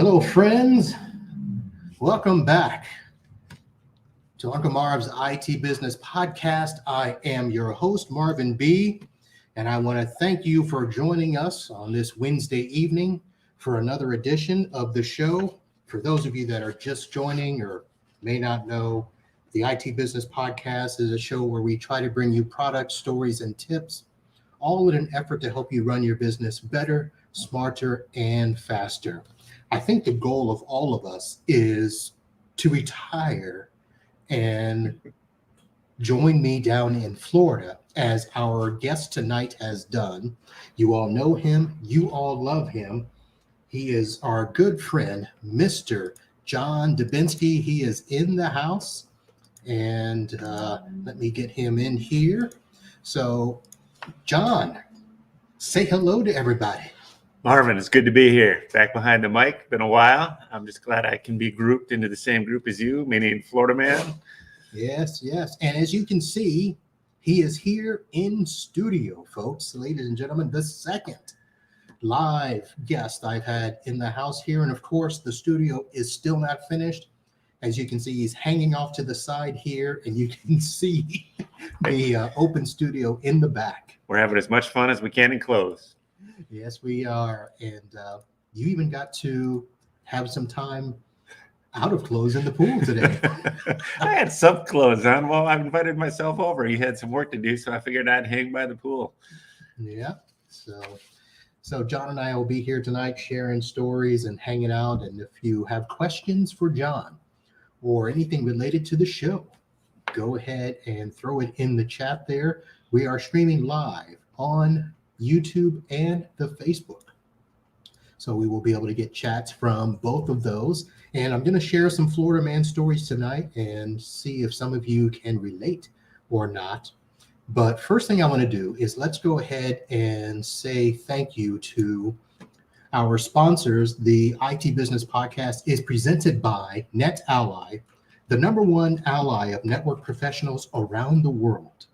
Hello, friends. Welcome back to Uncle Marv's IT Business Podcast. I am your host, Marvin B., and I want to thank you for joining us on this Wednesday evening for another edition of the show. For those of you that are just joining or may not know, the IT Business Podcast is a show where we try to bring you products, stories, and tips, all in an effort to help you run your business better, smarter, and faster. I think the goal of all of us is to retire and join me down in Florida, as our guest tonight has done. You all know him. You all love him. He is our good friend, Mr. John Dubinsky. He is in the house, and let me get him in here. So, John, say hello to everybody. Marvin, it's good to be here. Back behind the mic. Been a while. I'm just glad I can be grouped into the same group as you, meaning Florida man. Yes. And as you can see, he is here in studio, folks. Ladies and gentlemen, the second live guest I've had in the house here. And of course, the studio is still not finished. As you can see, he's hanging off to the side here, and you can see the open studio in the back. We're having as much fun as we can in clothes. Yes, we are. And you even got to have some time out of clothes in the pool today. I had some clothes on. Well, I invited myself over. He had some work to do, so I figured I'd hang by the pool. Yeah. So John and I will be here tonight sharing stories and hanging out. And if you have questions for John or anything related to the show, go ahead and throw it in the chat there. We are streaming live on YouTube and the Facebook. So we will be able to get chats from both of those. And I'm going to share some Florida man stories tonight and see if some of you can relate or not. But first thing I want to do is let's go ahead and say thank you to our sponsors. The IT Business Podcast is presented by NetAlly, the #1 ally of network professionals around the world.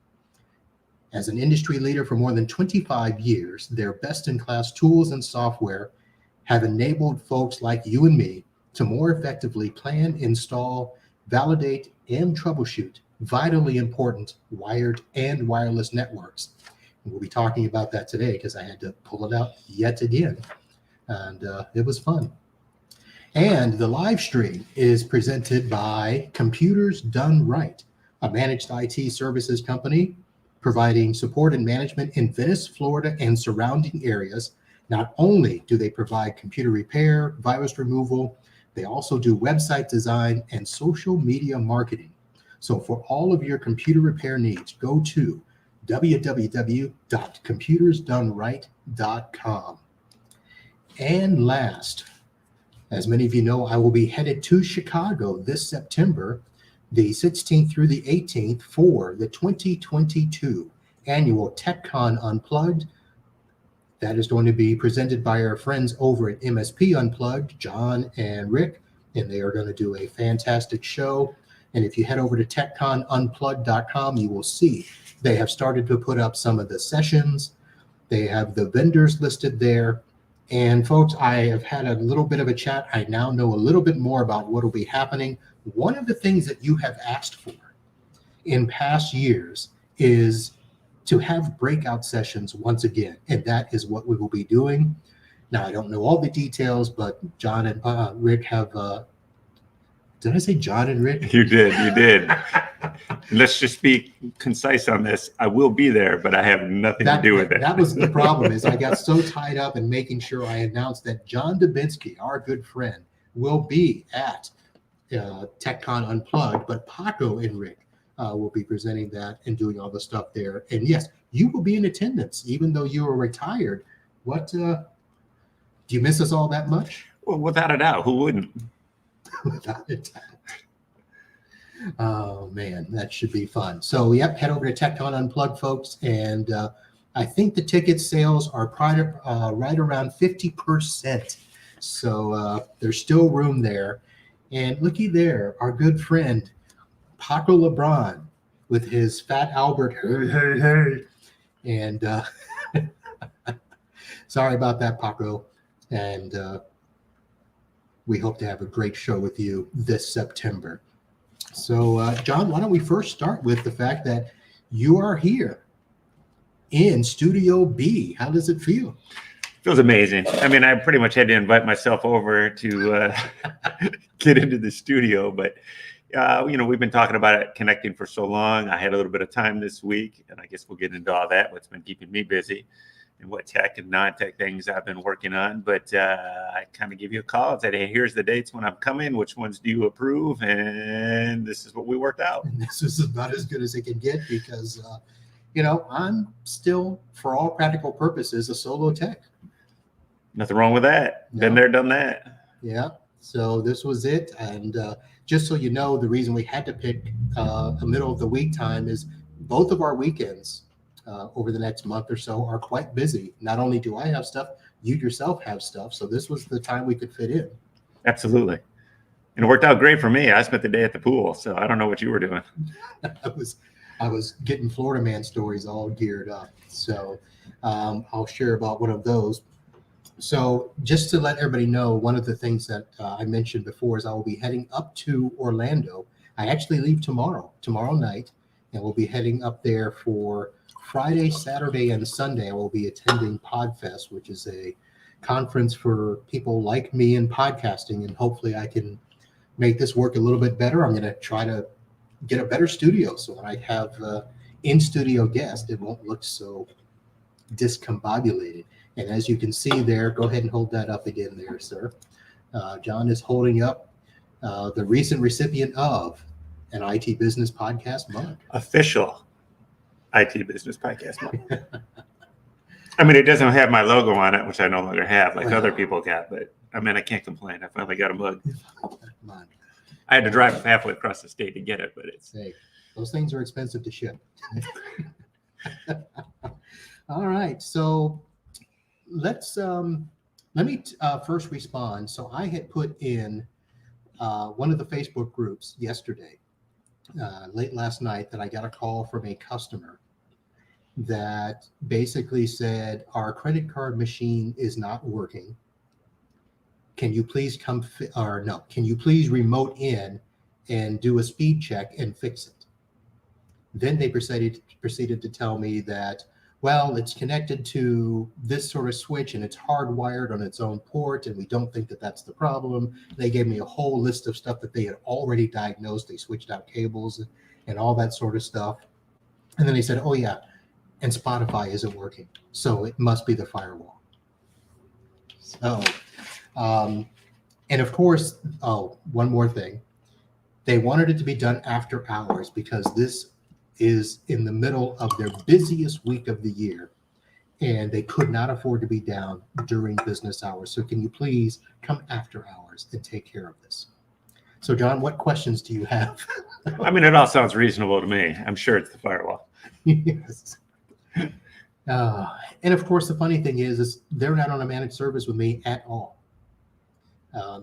As an industry leader for more than 25 years, their best-in-class tools and software have enabled folks like you and me to more effectively plan, install, validate, and troubleshoot vitally important wired and wireless networks. And we'll be talking about that today because I had to pull it out yet again, and it was fun. And the live stream is presented by Computers Done Right, a managed IT services company providing support and management in Venice, Florida, and surrounding areas. Not only do they provide computer repair, virus removal, they also do website design and social media marketing. So for all of your computer repair needs, go to www.computersdoneright.com. And last, as many of you know, I will be headed to Chicago this September, the 16th through the 18th, for the 2022 annual TechCon Unplugged. That is going to be presented by our friends over at MSP Unplugged, John and Rick, and they are going to do a fantastic show. And if you head over to techconunplugged.com, you will see they have started to put up some of the sessions. They have the vendors listed there. And folks, I have had a little bit of a chat. I now know a little bit more about what will be happening. One of the things that you have asked for in past years is to have breakout sessions once again. And that is what we will be doing. Now, I don't know all the details, but John and Rick have, did I say John and Rick? You did. Let's just be concise on this. I will be there, but I have nothing to do with it. That was the problem, is I got so tied up in making sure I announced that John Dubinsky, our good friend, will be at TechCon Unplugged, but Paco and Rick will be presenting that and doing all the stuff there. And yes, you will be in attendance, even though you are retired. What, do you miss us all that much? Well, without a doubt, who wouldn't? Without a doubt. Oh man, that should be fun. So yep, head over to TechCon Unplugged, folks, and I think the ticket sales are right around 50%. So there's still room there. And looky there, our good friend Paco LeBron with his Fat Albert, hey. And sorry about that, Paco. And we hope to have a great show with you this September. So, John, why don't we first start with the fact that you are here in Studio B. How does it feel? Feels amazing. I mean, I pretty much had to invite myself over to get into the studio, but we've been talking about it, connecting for so long. I had a little bit of time this week, and I guess we'll get into all that, what's been keeping me busy and what tech and non-tech things I've been working on. But I kind of give you a call and said, hey, here's the dates when I'm coming. Which ones do you approve? And this is what we worked out. And this is about as good as it can get because, I'm still, for all practical purposes, a solo tech. Nothing wrong with that. No. Been there, done that. Yeah. So this was it. And just so you know, the reason we had to pick a middle of the week time is both of our weekends over the next month or so are quite busy. Not only do I have stuff, you yourself have stuff. So this was the time we could fit in. Absolutely. And it worked out great for me. I spent the day at the pool, so I don't know what you were doing. I was getting Florida man stories all geared up. So I'll share about one of those. So just to let everybody know, one of the things that I mentioned before is I will be heading up to Orlando. I actually leave tomorrow night, and we'll be heading up there for Friday, Saturday, and Sunday. I will be attending PodFest, which is a conference for people like me in podcasting, and hopefully I can make this work a little bit better. I'm going to try to get a better studio so when I have in-studio guests, it won't look so discombobulated. And as you can see there, go ahead and hold that up again there, sir. John is holding up the recent recipient of an IT Business Podcast mug. Official IT Business Podcast mug. I mean, it doesn't have my logo on it, which I no longer have, like other people got. But, I mean, I can't complain. I finally got a mug. I had to drive halfway across the state to get it, but it's... Hey, those things are expensive to ship. All right, so... let me first respond. So I had put in one of the Facebook groups yesterday, late last night, that I got a call from a customer that basically said, our credit card machine is not working. Can you please can you please remote in and do a speed check and fix it? Then they proceeded to tell me that, well, it's connected to this sort of switch and it's hardwired on its own port, and we don't think that that's the problem. They gave me a whole list of stuff that they had already diagnosed. They switched out cables and all that sort of stuff. And then they said, oh yeah, and Spotify isn't working, so it must be the firewall. So, and of course, one more thing. They wanted it to be done after hours because this is in the middle of their busiest week of the year, and they could not afford to be down during business hours. So can you please come after hours and take care of this? So John, what questions do you have? I mean, it all sounds reasonable to me. I'm sure it's the firewall. Yes. And of course, the funny thing is they're not on a managed service with me at all.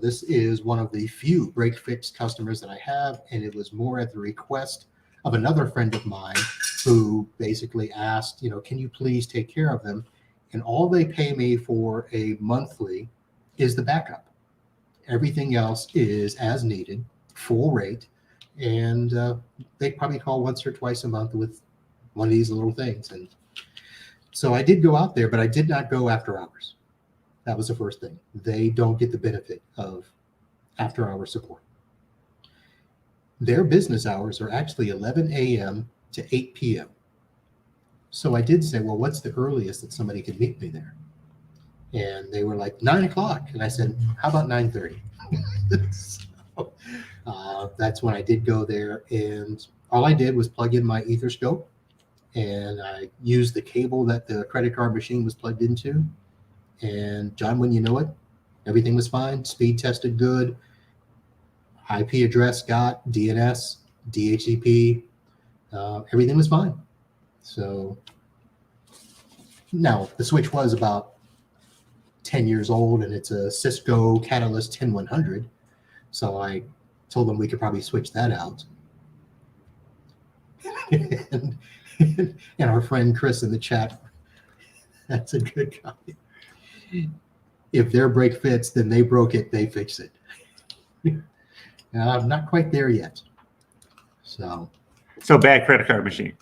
This is one of the few break-fix customers that I have, and it was more at the request of another friend of mine who basically asked, can you please take care of them? And all they pay me for a monthly is the backup. Everything else is as needed, full rate, and they probably call once or twice a month with one of these little things. And so I did go out there, but I did not go after hours. That was the first thing. They don't get the benefit of after-hour support. Their business hours are actually 11 a.m. to 8 p.m. So I did say, well, what's the earliest that somebody could meet me there? And they were like 9 o'clock. And I said, how about 9:30? So, that's when I did go there. And all I did was plug in my Etherscope, and I used the cable that the credit card machine was plugged into. And John, when you know it, everything was fine. Speed tested good. IP address got, DNS, DHCP, everything was fine. So now the switch was about 10 years old, and it's a Cisco Catalyst 10100. So I told them we could probably switch that out. and our friend Chris in the chat, that's a good copy. If their break fits, then they broke it, they fix it. Not quite there yet. So bad credit card machine.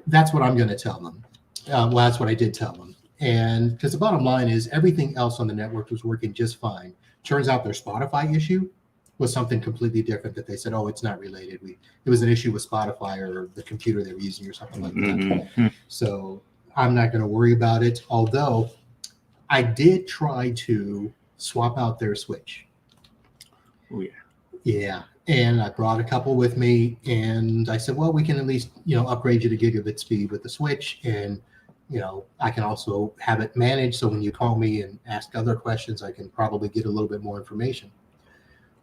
that's what I'm going to tell them. Well, that's what I did tell them. And because the bottom line is everything else on the network was working just fine. Turns out their Spotify issue was something completely different that they said, oh, it's not related. It was an issue with Spotify or the computer they were using or something like that. Mm-hmm. So I'm not going to worry about it. Although I did try to swap out their switch. Oh, yeah. Yeah. And I brought a couple with me and I said, well, we can at least, upgrade you to gigabit speed with the switch. And, I can also have it managed. So when you call me and ask other questions, I can probably get a little bit more information.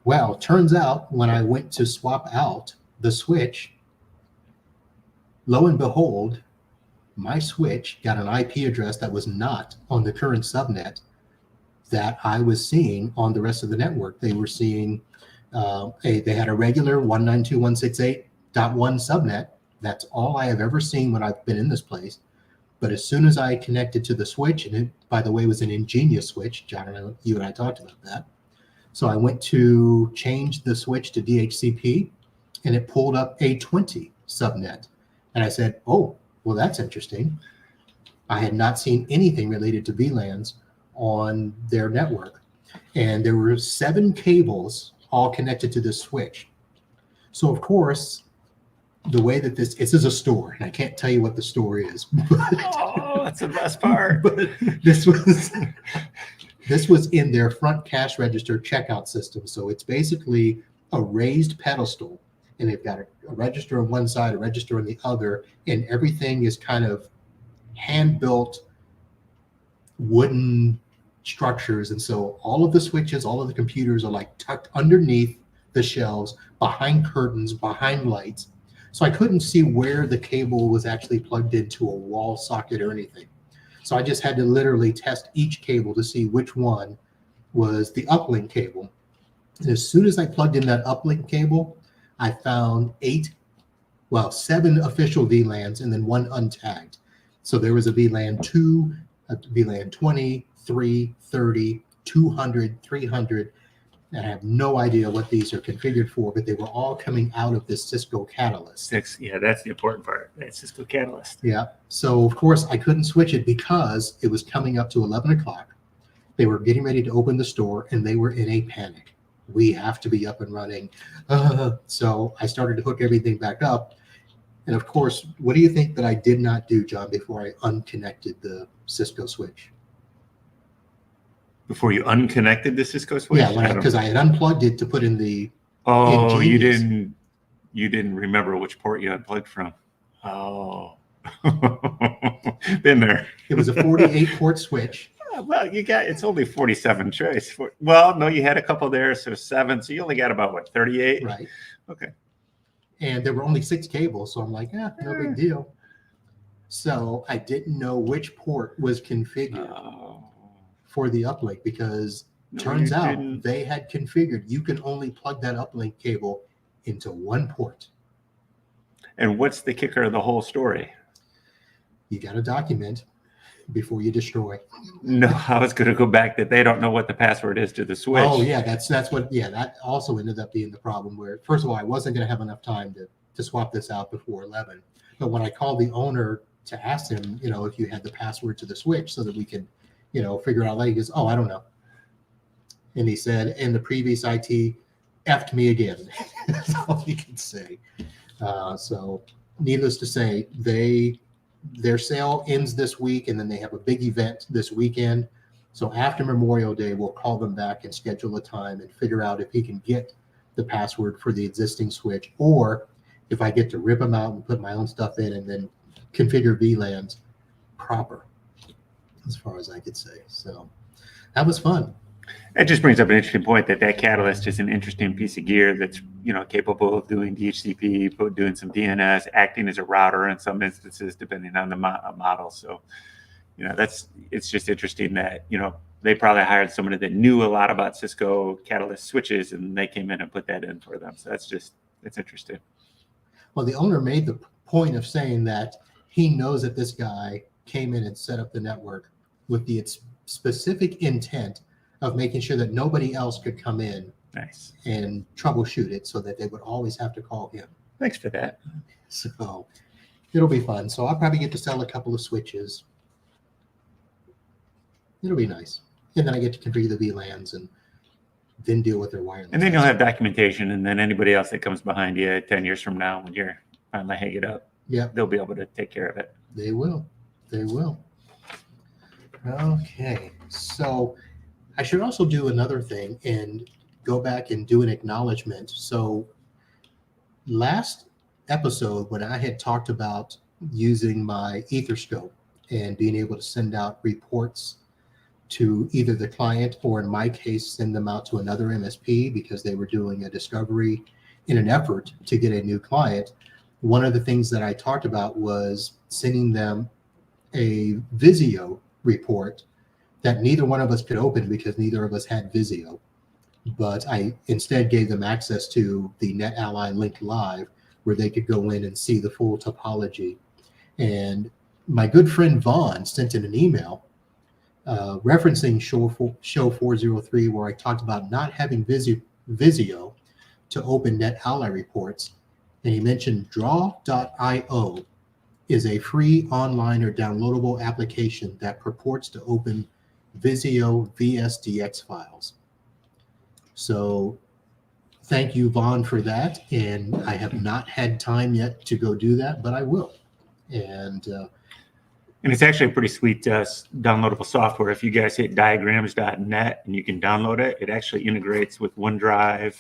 Well, turns out when I went to swap out the switch, lo and behold, my switch got an IP address that was not on the current subnet that I was seeing on the rest of the network. They were seeing, they had a regular 192.168.1 subnet. That's all I have ever seen when I've been in this place. But as soon as I connected to the switch, and it, by the way, was an ingenious switch, John, you and I talked about that. So I went to change the switch to DHCP, and it pulled up a 20 subnet. And I said, oh, well, that's interesting. I had not seen anything related to VLANs on their network. And there were 7 cables all connected to this switch. So, of course, the way that this is a store, and I can't tell you what the store is. Oh, that's the best part. But this was in their front cash register checkout system. So it's basically a raised pedestal, and they've got a register on one side, a register on the other, and everything is kind of hand-built wooden structures. And so all of the switches, all of the computers are like tucked underneath the shelves, behind curtains, behind lights. So I couldn't see where the cable was actually plugged into a wall socket or anything. So I just had to literally test each cable to see which one was the uplink cable. And as soon as I plugged in that uplink cable, I found 7 official VLANs and then 1 untagged. So there was a VLAN 2, a VLAN 20, 3, 30, 200, 300. And I have no idea what these are configured for, but they were all coming out of this Cisco Catalyst. Yeah, that's the important part. That's Cisco Catalyst. Yeah. So, of course, I couldn't switch it because it was coming up to 11 o'clock. They were getting ready to open the store, and they were in a panic. We have to be up and running. So I started to hook everything back up. And, of course, what do you think that I did not do, John, before I unconnected the Cisco switch? Before you unconnected the Cisco switch? Yeah, because I had unplugged it to put in the. Oh, ingenious. you didn't remember which port you unplugged from. Oh, been there. It was a 48 port switch. Well, it's only 47 choice. Well, no, you had a couple there, so 7. So you only got about what, 38? Right. Okay. And there were only 6 cables, so I'm like, no big deal. So I didn't know which port was configured for the uplink, because turns out they had configured you can only plug that uplink cable into 1 port. And what's the kicker of the whole story? You got to document before you destroy. No, I was going to go back that they don't know what the password is to the switch. Oh yeah, that's what. Yeah, that also ended up being the problem. Where first of all, I wasn't going to have enough time to swap this out before 11. But when I called the owner to ask him, if you had the password to the switch so that we could, figure out later, he goes, oh, I don't know. And he said, and the previous IT effed me again. That's all he could say. So needless to say, their sale ends this week, and then they have a big event this weekend. So after Memorial Day, we'll call them back and schedule a time and figure out if he can get the password for the existing switch, or if I get to rip them out and put my own stuff in and then configure VLANs proper, as far as I could say. So that was fun. That just brings up an interesting point that Catalyst is an interesting piece of gear that's, capable of doing DHCP, doing some DNS, acting as a router in some instances, depending on the model. So, it's just interesting that, they probably hired somebody that knew a lot about Cisco Catalyst switches, and they came in and put that in for them. So it's interesting. Well, the owner made the point of saying that he knows that this guy came in and set up the network with the specific intent of making sure that nobody else could come in Nice. and troubleshoot it so that they would always have to call him. Thanks for that. So it'll be fun. So I'll probably get to sell a couple of switches. It'll be nice. And then I get to configure the VLANs and then deal with their wireless. And then you'll have documentation, and then anybody else that comes behind you 10 years from now when you're finally hang it up, they'll be able to take care of it. They will. They will. Okay. So I should also do another thing and go back and do an acknowledgement. So last episode, when I had talked about using my Etherscope and being able to send out reports to either the client or, in my case, send them out to another MSP because they were doing a discovery in an effort to get a new client, one of the things that I talked about was sending them a Visio report that neither one of us could open because neither of us had Visio. But I instead gave them access to the NetAlly Link Live where they could go in and see the full topology. And my good friend Vaughn sent in an email referencing show 403, where I talked about not having Visio to open NetAlly reports. And he mentioned draw.io is a free online or downloadable application that purports to open Visio VSDX files. So thank you, Vaughn, for that. And I have not had time yet to go do that, but I will. And it's actually a pretty sweet downloadable software. If you guys hit diagrams.net and you can download it, it actually integrates with OneDrive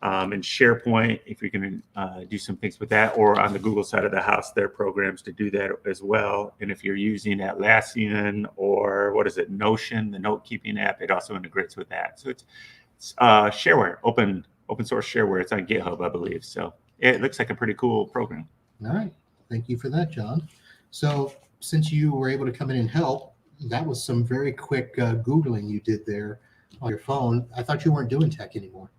and SharePoint, if you're going to do some things with that, or on the Google side of the house, there are programs to do that as well. And if you're using Atlassian or Notion, the note-keeping app, it also integrates with that. So it's shareware, open source shareware. It's on GitHub, I believe. So it looks like a pretty cool program. All right. Thank you for that, John. So since you were able to come in and help, that was some very quick Googling you did there on your phone. I thought you weren't doing tech anymore.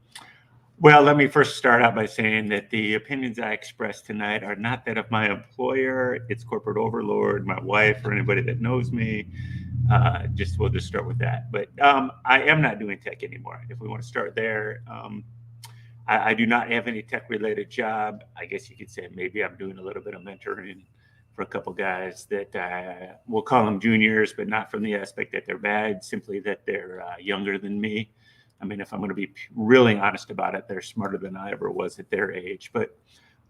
Well, let me first start out by saying that the opinions I expressed tonight are not that of my employer. It's corporate overlord, my wife, or anybody that knows me. We'll just start with that. But I am not doing tech anymore. If we want to start there, I do not have any tech-related job. I guess you could say maybe I'm doing a little bit of mentoring for a couple guys that we'll call them juniors, but not from the aspect that they're bad, simply that they're younger than me. I mean, if I'm going to be really honest about it, they're smarter than I ever was at their age. But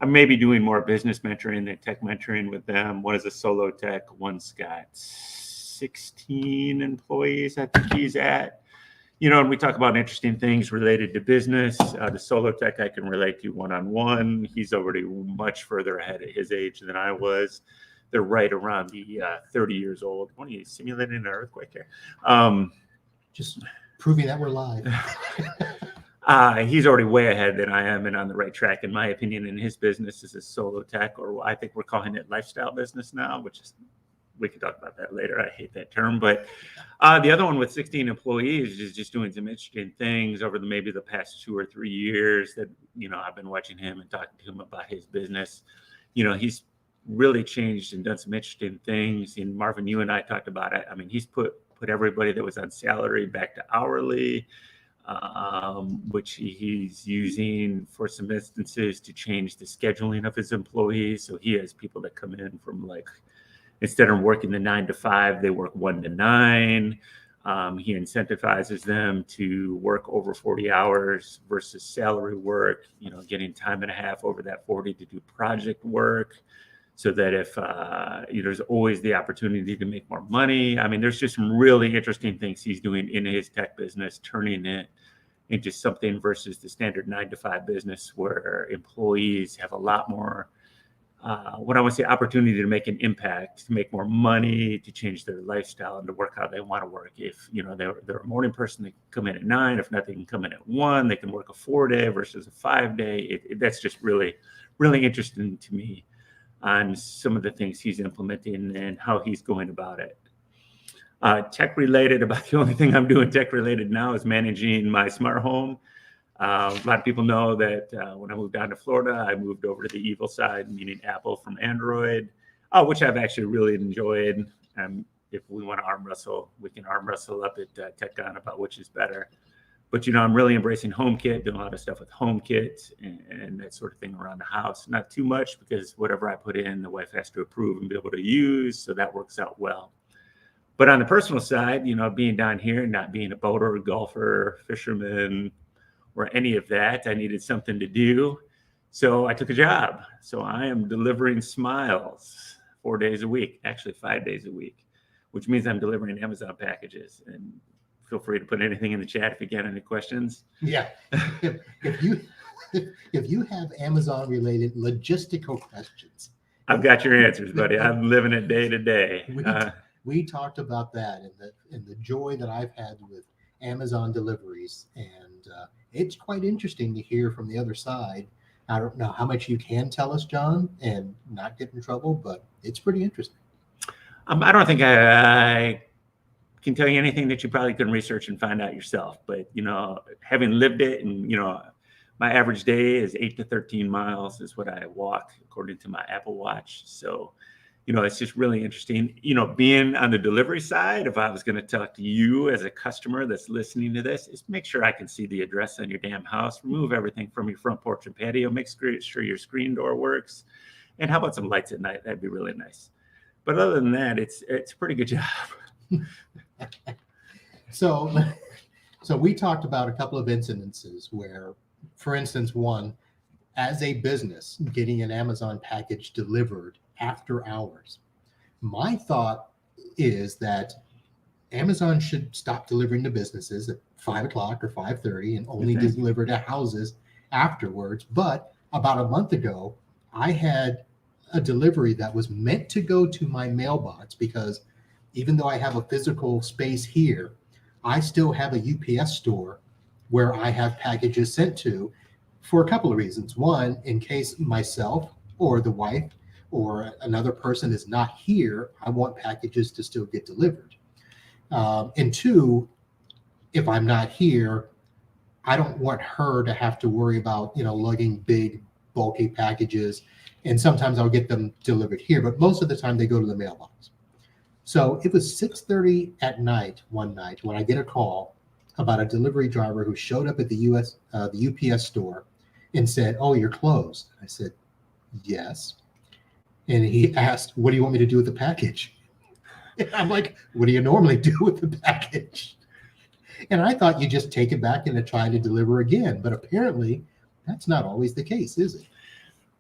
I'm maybe doing more business mentoring than tech mentoring with them. One is a solo tech. One's got 16 employees, I think he's at. And we talk about interesting things related to business. The solo tech I can relate to one-on-one. He's already much further ahead at his age than I was. They're right around the 30 years old. What are you simulating an earthquake here? Just proving that we're live. He's already way ahead than I am and on the right track, in my opinion, in his business as a solo tech, or I think we're calling it lifestyle business now, which is, we can talk about that later. I hate that term. But the other one with 16 employees is just doing some interesting things over maybe the past 2 or 3 years that, I've been watching him and talking to him about his business. He's really changed and done some interesting things. And Marvin, you and I talked about it. I mean, he's put everybody that was on salary back to hourly, which he's using for some instances to change the scheduling of his employees. So he has people that come in from instead of working the 9 to 5, they work 1 to 9. He incentivizes them to work over 40 hours versus salary work, getting time and a half over that 40 to do project work. So that if there's always the opportunity to make more money. I mean, there's just some really interesting things he's doing in his tech business, turning it into something versus the standard 9 to 5 business where employees have a lot more, opportunity to make an impact, to make more money, to change their lifestyle and to work how they want to work. If, they're a morning person, they come in at 9. If not, they can come in at 1. They can work a 4-day versus a 5-day. That's just really, really interesting to me on some of the things he's implementing and how he's going about it. Tech related, about the only thing I'm doing tech related now is managing my smart home. A lot of people know that when I moved down to Florida, I moved over to the evil side, meaning Apple from Android, which I've actually really enjoyed. If we want to arm wrestle, we can arm wrestle up at TechCon about which is better. But, I'm really embracing HomeKit, doing a lot of stuff with HomeKit and that sort of thing around the house. Not too much, because whatever I put in, the wife has to approve and be able to use. So that works out well. But on the personal side, being down here, not being a boater, golfer, fisherman, or any of that, I needed something to do. So I took a job. So I am delivering smiles 4 days a week, actually 5 days a week, which means I'm delivering Amazon packages. And feel free to put anything in the chat if you get any questions. Yeah. If you have Amazon related logistical questions, I've got your answers, buddy. I'm living it day to day. We talked about that and the joy that I've had with Amazon deliveries, and it's quite interesting to hear from the other side. I don't know how much you can tell us, John, and not get in trouble, but it's pretty interesting. I don't think I can tell you anything that you probably couldn't research and find out yourself. But, having lived it, and, my average day is 8 to 13 miles is what I walk according to my Apple Watch. So, it's just really interesting, being on the delivery side. If I was going to talk to you as a customer that's listening to this, is make sure I can see the address on your damn house, remove everything from your front porch and patio, make sure your screen door works. And how about some lights at night? That'd be really nice. But other than that, it's a pretty good job. So we talked about a couple of incidences where, for instance, one, as a business, getting an Amazon package delivered after hours. My thought is that Amazon should stop delivering to businesses at 5 o'clock or 5:30 and only deliver to houses afterwards. But about a month ago, I had a delivery that was meant to go to my mailbox, because even though I have a physical space here, I still have a UPS store where I have packages sent to, for a couple of reasons. One, in case myself or the wife or another person is not here, I want packages to still get delivered. And two, if I'm not here, I don't want her to have to worry about, lugging big, bulky packages. And sometimes I'll get them delivered here, but most of the time they go to the mailbox. So it was 6:30 at night one night when I get a call about a delivery driver who showed up at the UPS store and said, "Oh, you're closed." I said, "Yes." And he asked, "What do you want me to do with the package?" And I'm like, "What do you normally do with the package?" And I thought you just take it back and try to deliver again. But apparently that's not always the case, is it?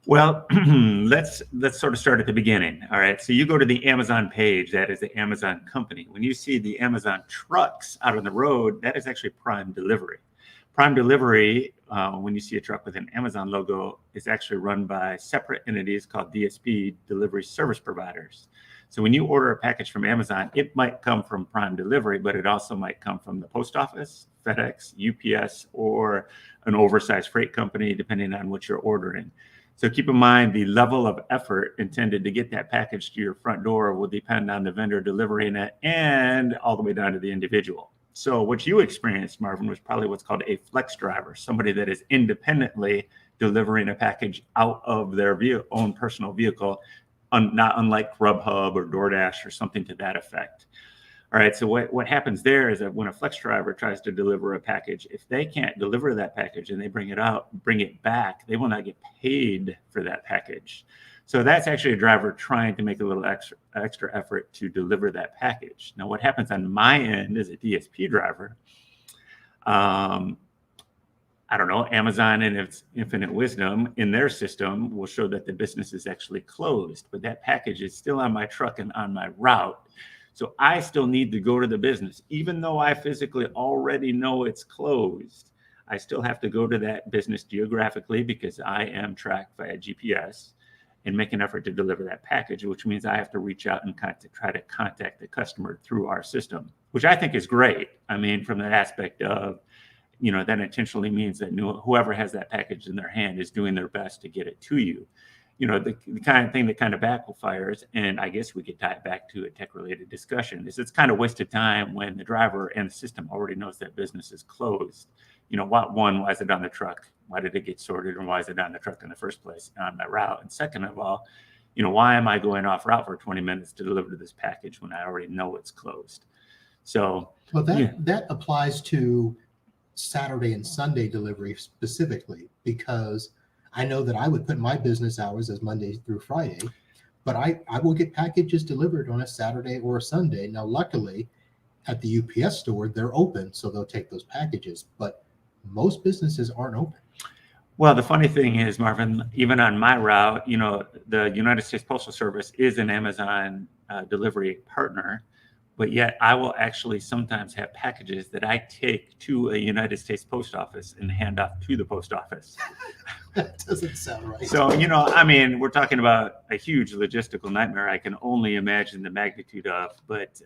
Well, let's sort of start at the beginning. All right. So you go to the Amazon page, that is the Amazon company. When you see the Amazon trucks out on the road, that is actually Prime Delivery. Prime Delivery, when you see a truck with an Amazon logo, is actually run by separate entities called DSP, Delivery Service Providers. So when you order a package from Amazon, it might come from Prime Delivery, but it also might come from the post office, FedEx, UPS, or an oversized freight company, depending on what you're ordering. So keep in mind, the level of effort intended to get that package to your front door will depend on the vendor delivering it and all the way down to the individual. So what you experienced, Marvin, was probably what's called a flex driver, somebody that is independently delivering a package out of their own personal vehicle, not unlike Grubhub or DoorDash or something to that effect. All right, so what happens there is that when a flex driver tries to deliver a package, if they can't deliver that package and they bring it back, they will not get paid for that package. So that's actually a driver trying to make a little extra effort to deliver that package. Now, what happens on my end as a DSP driver, I don't know, Amazon in its infinite wisdom in their system will show that the business is actually closed, but that package is still on my truck and on my route. So I still need to go to the business. Even though I physically already know it's closed, I still have to go to that business geographically because I am tracked via GPS and make an effort to deliver that package, which means I have to reach out and try to contact the customer through our system, which I think is great. I mean, from that aspect of, that intentionally means that whoever has that package in their hand is doing their best to get it to you. The kind of thing that kind of backfires, and I guess we could tie it back to a tech-related discussion, is it's kind of wasted time when the driver and the system already knows that business is closed. Why is it on the truck? Why did it get sorted? And why is it on the truck in the first place on my route? And second of all, why am I going off route for 20 minutes to deliver this package when I already know it's closed? So, well, that applies to Saturday and Sunday delivery specifically, because I know that I would put my business hours as Monday through Friday, but I will get packages delivered on a Saturday or a Sunday. Now, luckily, at the UPS store, they're open, so they'll take those packages, but most businesses aren't open. Well, the funny thing is, Marvin, even on my route, the United States Postal Service is an Amazon delivery partner, but yet I will actually sometimes have packages that I take to a United States post office and hand off to the post office. That doesn't sound right. So, I mean, we're talking about a huge logistical nightmare I can only imagine the magnitude of, but,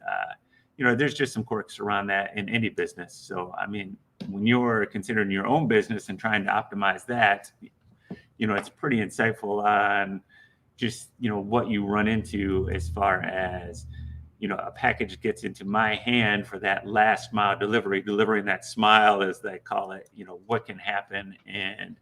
there's just some quirks around that in any business. So, I mean, when you're considering your own business and trying to optimize that, it's pretty insightful on just, what you run into as far as, a package gets into my hand for that last mile delivering that smile, as they call it, what can happen. And,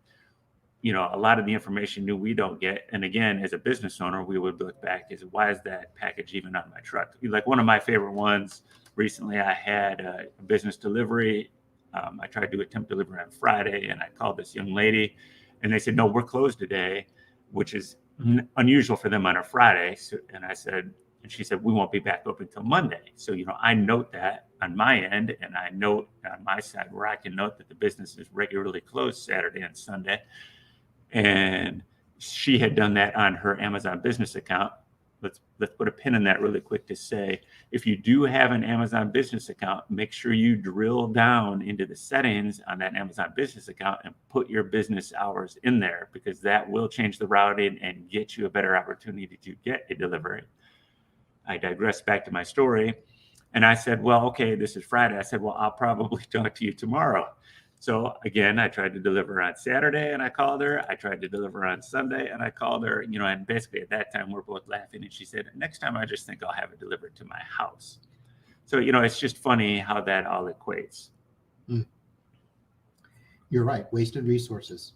a lot of the information we don't get. And again, as a business owner, we would look back as, why is that package even on my truck? Like one of my favorite ones recently, I had a business delivery. I tried to attempt delivery on Friday, and I called this young lady, and they said, no, we're closed today, which is unusual for them on a Friday. So, and she said, we won't be back open until Monday. So, I note that on my end, and I note on my side where I can note that the business is regularly closed Saturday and Sunday. And she had done that on her Amazon business account. Let's put a pin in that really quick to say, if you do have an Amazon business account, make sure you drill down into the settings on that Amazon business account and put your business hours in there, because that will change the routing and get you a better opportunity to get a delivery. I digress back to my story. And I said, well, okay, this is Friday. I said, well, I'll probably talk to you tomorrow. So again, I tried to deliver on Saturday and I called her. I tried to deliver on Sunday and I called her, and basically at that time we're both laughing. And she said, next time I just think I'll have it delivered to my house. So, it's just funny how that all equates. You're right. Wasted resources.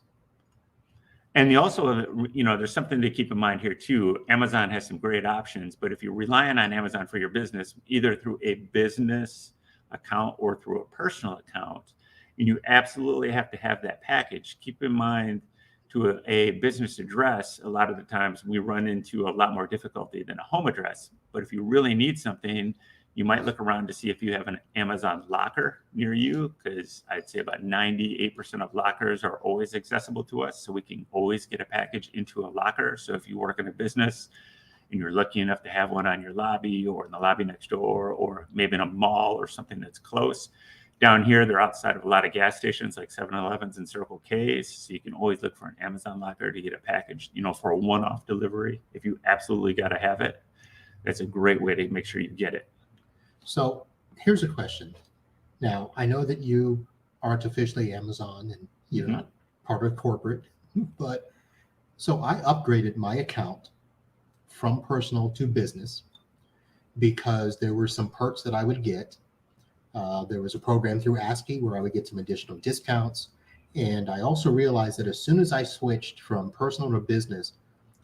And you also, there's something to keep in mind here too. Amazon has some great options, but if you're relying on Amazon for your business, either through a business account or through a personal account, and you absolutely have to have that package. Keep in mind, to a business address, a lot of the times we run into a lot more difficulty than a home address. But if you really need something, you might look around to see if you have an Amazon locker near you, because I'd say about 98% of lockers are always accessible to us. So we can always get a package into a locker. So if you work in a business and you're lucky enough to have one on your lobby or in the lobby next door, or maybe in a mall or something that's close. Down here, they're outside of a lot of gas stations like 7-Elevens and Circle K's. So you can always look for an Amazon locker to get a package, for a one-off delivery. If you absolutely got to have it, that's a great way to make sure you get it. So here's a question. Now, I know that you aren't officially Amazon and you're not part of corporate, but so I upgraded my account from personal to business because there were some perks that I would get. There was a program through ASCII where I would get some additional discounts. And I also realized that as soon as I switched from personal to business,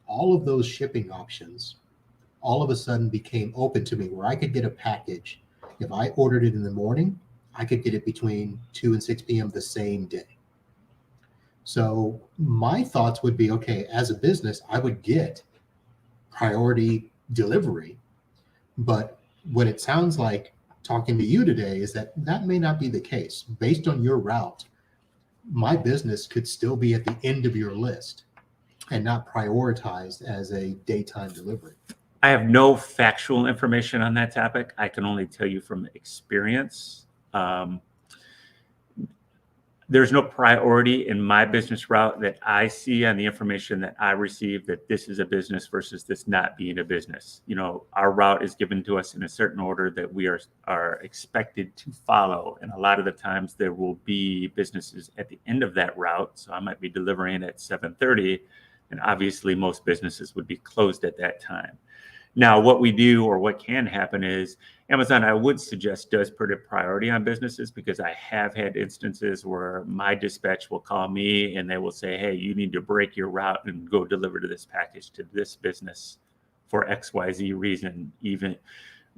all of those shipping options all of a sudden became open to me, where I could get a package. If I ordered it in the morning, I could get it between 2 and 6 p.m. the same day. So my thoughts would be, okay, as a business, I would get priority delivery. But what it sounds like talking to you today is that may not be the case. Based on your route, my business could still be at the end of your list and not prioritized as a daytime delivery. I have no factual information on that topic. I can only tell you from experience. There's no priority in my business route that I see on the information that I receive that this is a business versus this not being a business. Our route is given to us in a certain order that we are expected to follow. And a lot of the times there will be businesses at the end of that route. So I might be delivering at 7:30, and obviously most businesses would be closed at that time. Now, what we do, or what can happen, is Amazon, I would suggest, does put a priority on businesses, because I have had instances where my dispatch will call me and they will say, hey, you need to break your route and go deliver to this package to this business for XYZ reason, even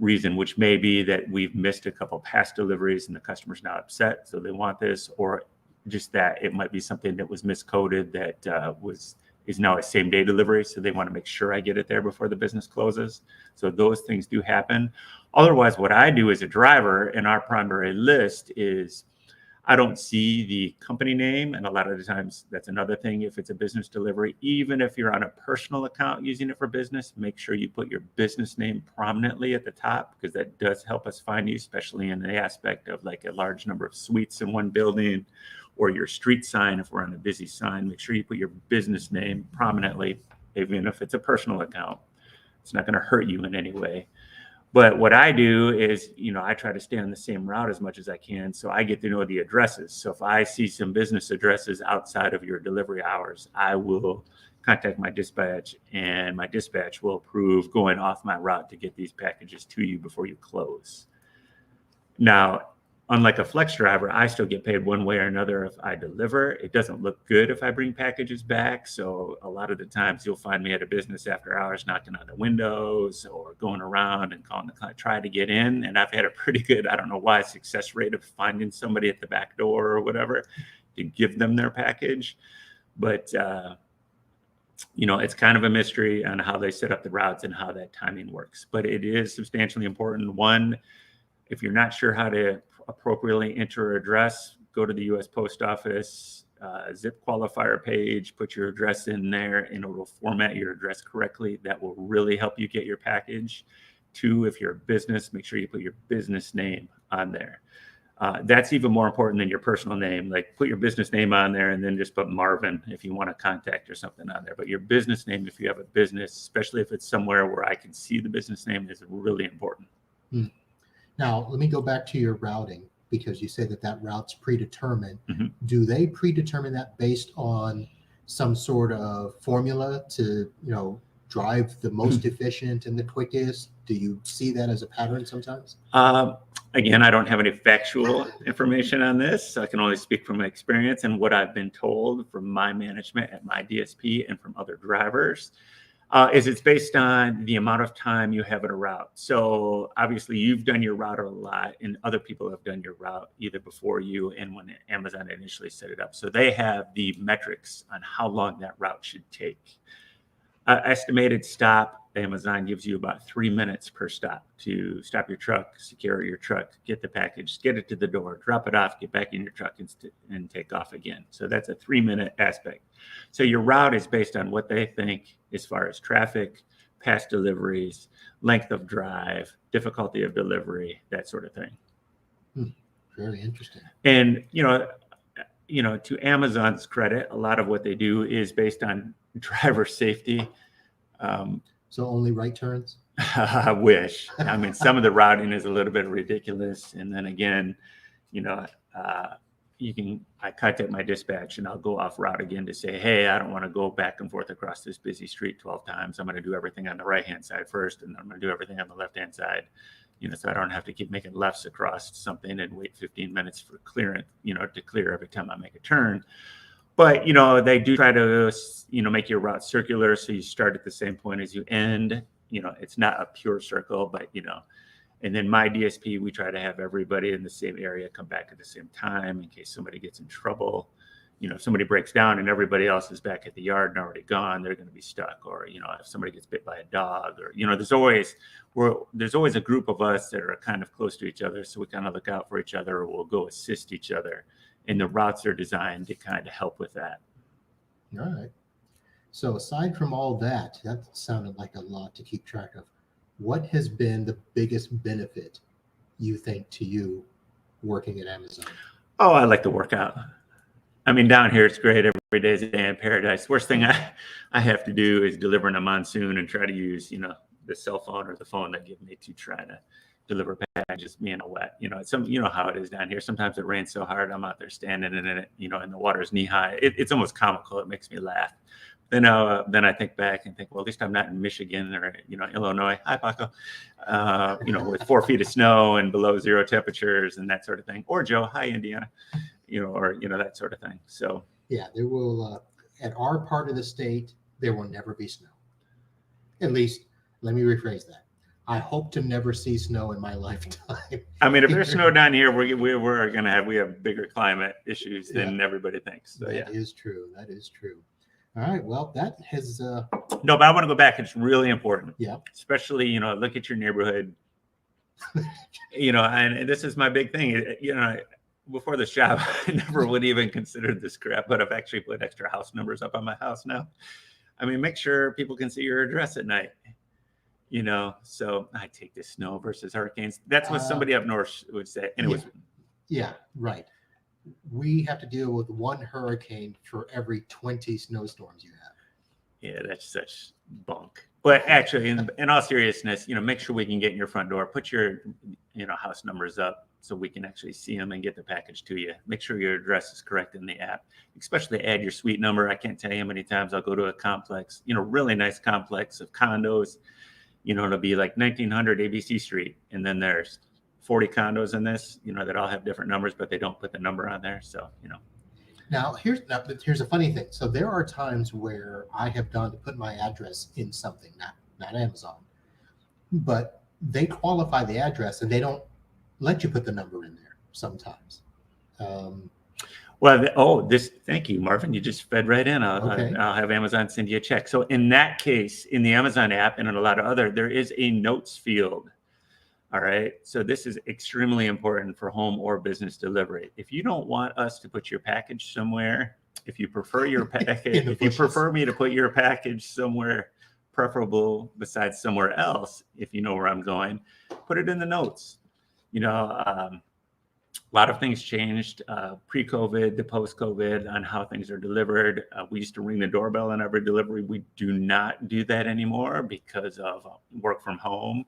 reason, which may be that we've missed a couple past deliveries and the customer's now upset, so they want this, or just that it might be something that was miscoded that is now a same day delivery, so they want to make sure I get it there before the business closes. So those things do happen. Otherwise, what I do as a driver in our primary list is I don't see the company name, and a lot of the times that's another thing. If it's a business delivery, even if you're on a personal account using it for business, make sure you put your business name prominently at the top, because that does help us find you, especially in the aspect of like a large number of suites in one building, or your street sign. If we're on a busy sign, make sure you put your business name prominently, even if it's a personal account. It's not going to hurt you in any way. But what I do is, I try to stay on the same route as much as I can, so I get to know the addresses. So if I see some business addresses outside of your delivery hours, I will contact my dispatch, and my dispatch will approve going off my route to get these packages to you before you close. Now, unlike a flex driver, I still get paid one way or another if I deliver. It doesn't look good if I bring packages back. So a lot of the times you'll find me at a business after hours knocking on the windows or going around and calling the client, try to get in. And I've had a pretty good, I don't know why, success rate of finding somebody at the back door or whatever to give them their package. But, it's kind of a mystery on how they set up the routes and how that timing works. But it is substantially important. One, if you're not sure how to appropriately enter address, go to the U.S. Post Office zip qualifier page, put your address in there, and it will format your address correctly. That will really help you get your package. Two, if you're a business, make sure you put your business name on there. That's even more important than your personal name. Like, put your business name on there and then just put Marvin if you want to contact or something on there. But your business name, if you have a business, especially if it's somewhere where I can see the business name, is really important. Now, let me go back to your routing, because you say that route's predetermined. Mm-hmm. Do they predetermine that based on some sort of formula to, drive the most efficient and the quickest? Do you see that as a pattern sometimes? Again, I don't have any factual information on this, so I can only speak from my experience and what I've been told from my management at my DSP and from other drivers. Is it's based on the amount of time you have at a route. So obviously you've done your route a lot, and other people have done your route either before you and when Amazon initially set it up. So they have the metrics on how long that route should take. Estimated stop, Amazon gives you about 3 minutes per stop to stop your truck, secure your truck, get the package, get it to the door, drop it off, get back in your truck and take off again. So that's a 3-minute aspect. So your route is based on what they think as far as traffic, past deliveries, length of drive, difficulty of delivery, that sort of thing. Very interesting. And, to Amazon's credit, a lot of what they do is based on driver safety. So only right turns? I wish. I mean, some of the routing is a little bit ridiculous. And then again, I contact my dispatch and I'll go off route again to say, hey, I don't want to go back and forth across this busy street 12 times. I'm going to do everything on the right-hand side first, and I'm going to do everything on the left-hand side, so I don't have to keep making lefts across something and wait 15 minutes for clearance, to clear every time I make a turn. But, they do try to, make your route circular. So you start at the same point as you end. It's not a pure circle, but, and then my DSP, we try to have everybody in the same area come back at the same time in case somebody gets in trouble. If somebody breaks down and everybody else is back at the yard and already gone, they're going to be stuck. Or, if somebody gets bit by a dog, or, there's always a group of us that are kind of close to each other. So we kind of look out for each other, or we'll go assist each other. And the routes are designed to kind of help with that. All right. So aside from all that sounded like a lot to keep track of. What has been the biggest benefit, you think, to you working at Amazon? Oh, I like to work out. I mean, down here, it's great. Every day is a day in paradise. Worst thing I have to do is deliver in a monsoon and try to use, the cell phone or the phone they give me to try to deliver packages, wet. How it is down here. Sometimes it rains so hard, I'm out there standing in it, and the water is knee high. It's almost comical. It makes me laugh. Then I think back and think, well, at least I'm not in Michigan or, Illinois. Hi, Paco. With 4 feet of snow and below 0 temperatures and that sort of thing. Or Joe, hi, Indiana. Or that sort of thing. So yeah, there will at our part of the state, there will never be snow. At least, let me rephrase that. I hope to never see snow in my lifetime. I mean, if there's snow down here, we have bigger climate issues than everybody thinks. So That is true. That is true. All right. Well, that has. No, but I want to go back. It's really important. Yeah. Especially, look at your neighborhood. And this is my big thing. Before this job, I never would even consider this crap, but I've actually put extra house numbers up on my house now. I mean, make sure people can see your address at night. So I take the snow versus hurricanes. That's what somebody up north would say. Anyways. Yeah, right. We have to deal with one hurricane for every 20 snowstorms you have. Yeah, that's such bunk. But actually, in all seriousness, make sure we can get in your front door. Put your, house numbers up so we can actually see them and get the package to you. Make sure your address is correct in the app. Especially add your suite number. I can't tell you how many times I'll go to a complex, really nice complex of condos. It'll be like 1900 ABC Street, and then there's 40 condos in this, that all have different numbers, but they don't put the number on there. So, Now, here's a funny thing. So there are times where I have done to put my address in something, not Amazon, but they qualify the address and they don't let you put the number in there sometimes. Thank you, Marvin. You just fed right in. I'll have Amazon send you a check. So in that case, in the Amazon app and in a lot of other, there is a notes field. All right. So this is extremely important for home or business delivery. If you don't want us to put your package somewhere, if you prefer your package, if you prefer me to put your package somewhere preferable besides somewhere else, if you know where I'm going, put it in the notes. A lot of things changed pre-COVID to post-COVID on how things are delivered. We used to ring the doorbell on every delivery. We do not do that anymore because of work from home.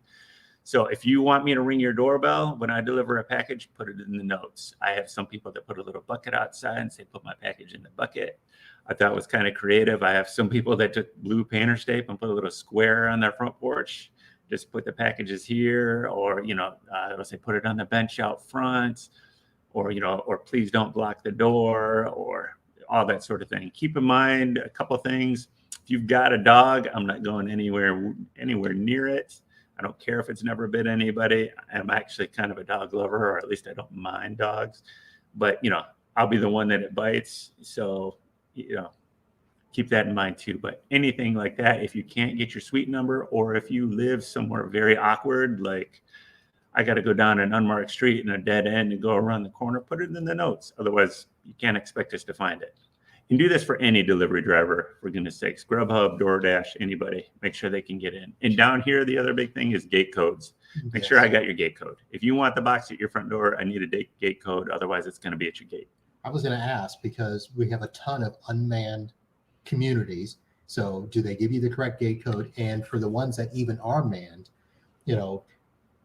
So if you want me to ring your doorbell when I deliver a package, put it in the notes. I have some people that put a little bucket outside and say, put my package in the bucket. I thought it was kind of creative. I have some people that took blue painter's tape and put a little square on their front porch. Just put the packages here, or, it'll say, put it on the bench out front, or, or please don't block the door, or all that sort of thing. Keep in mind a couple of things. If you've got a dog, I'm not going anywhere near it. I don't care if it's never bit anybody. I'm actually kind of a dog lover, or at least I don't mind dogs. But, I'll be the one that it bites. So, keep that in mind too. But anything like that, if you can't get your suite number, or if you live somewhere very awkward, like I got to go down an unmarked street in a dead end and go around the corner, put it in the notes. Otherwise, you can't expect us to find it. And do this for any delivery driver, for goodness sakes. Grubhub, DoorDash, anybody. Make sure they can get in. And down here, the other big thing is gate codes. Make sure I got your gate code. If you want the box at your front door, I need a gate code. Otherwise, it's going to be at your gate. I was going to ask, because we have a ton of unmanned communities. So do they give you the correct gate code? And for the ones that even are manned, it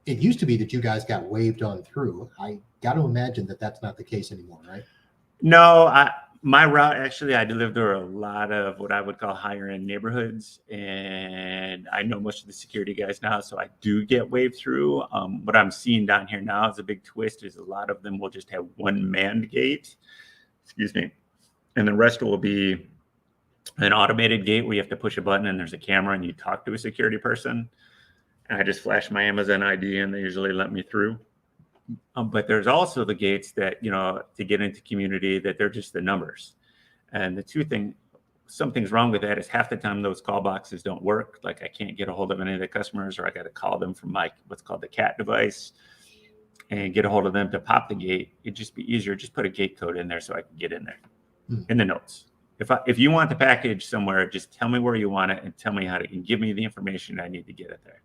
used to be that you guys got waved on through. I got to imagine that that's not the case anymore, right? No, my route, actually, I deliver to a lot of what I would call higher end neighborhoods. And I know most of the security guys now, so I do get waved through. What I'm seeing down here now is a big twist is a lot of them will just have one manned gate, and the rest will be an automated gate where you have to push a button and there's a camera and you talk to a security person. And I just flash my Amazon ID and they usually let me through. But there's also the gates that, to get into community, that they're just the numbers. And something's wrong with that is half the time those call boxes don't work. Like I can't get a hold of any of the customers, or I got to call them from my what's called the CAT device and get a hold of them to pop the gate. It'd just be easier. Just put a gate code in there so I can get in there in the notes. If you want the package somewhere, just tell me where you want it and tell me and give me the information I need to get it there.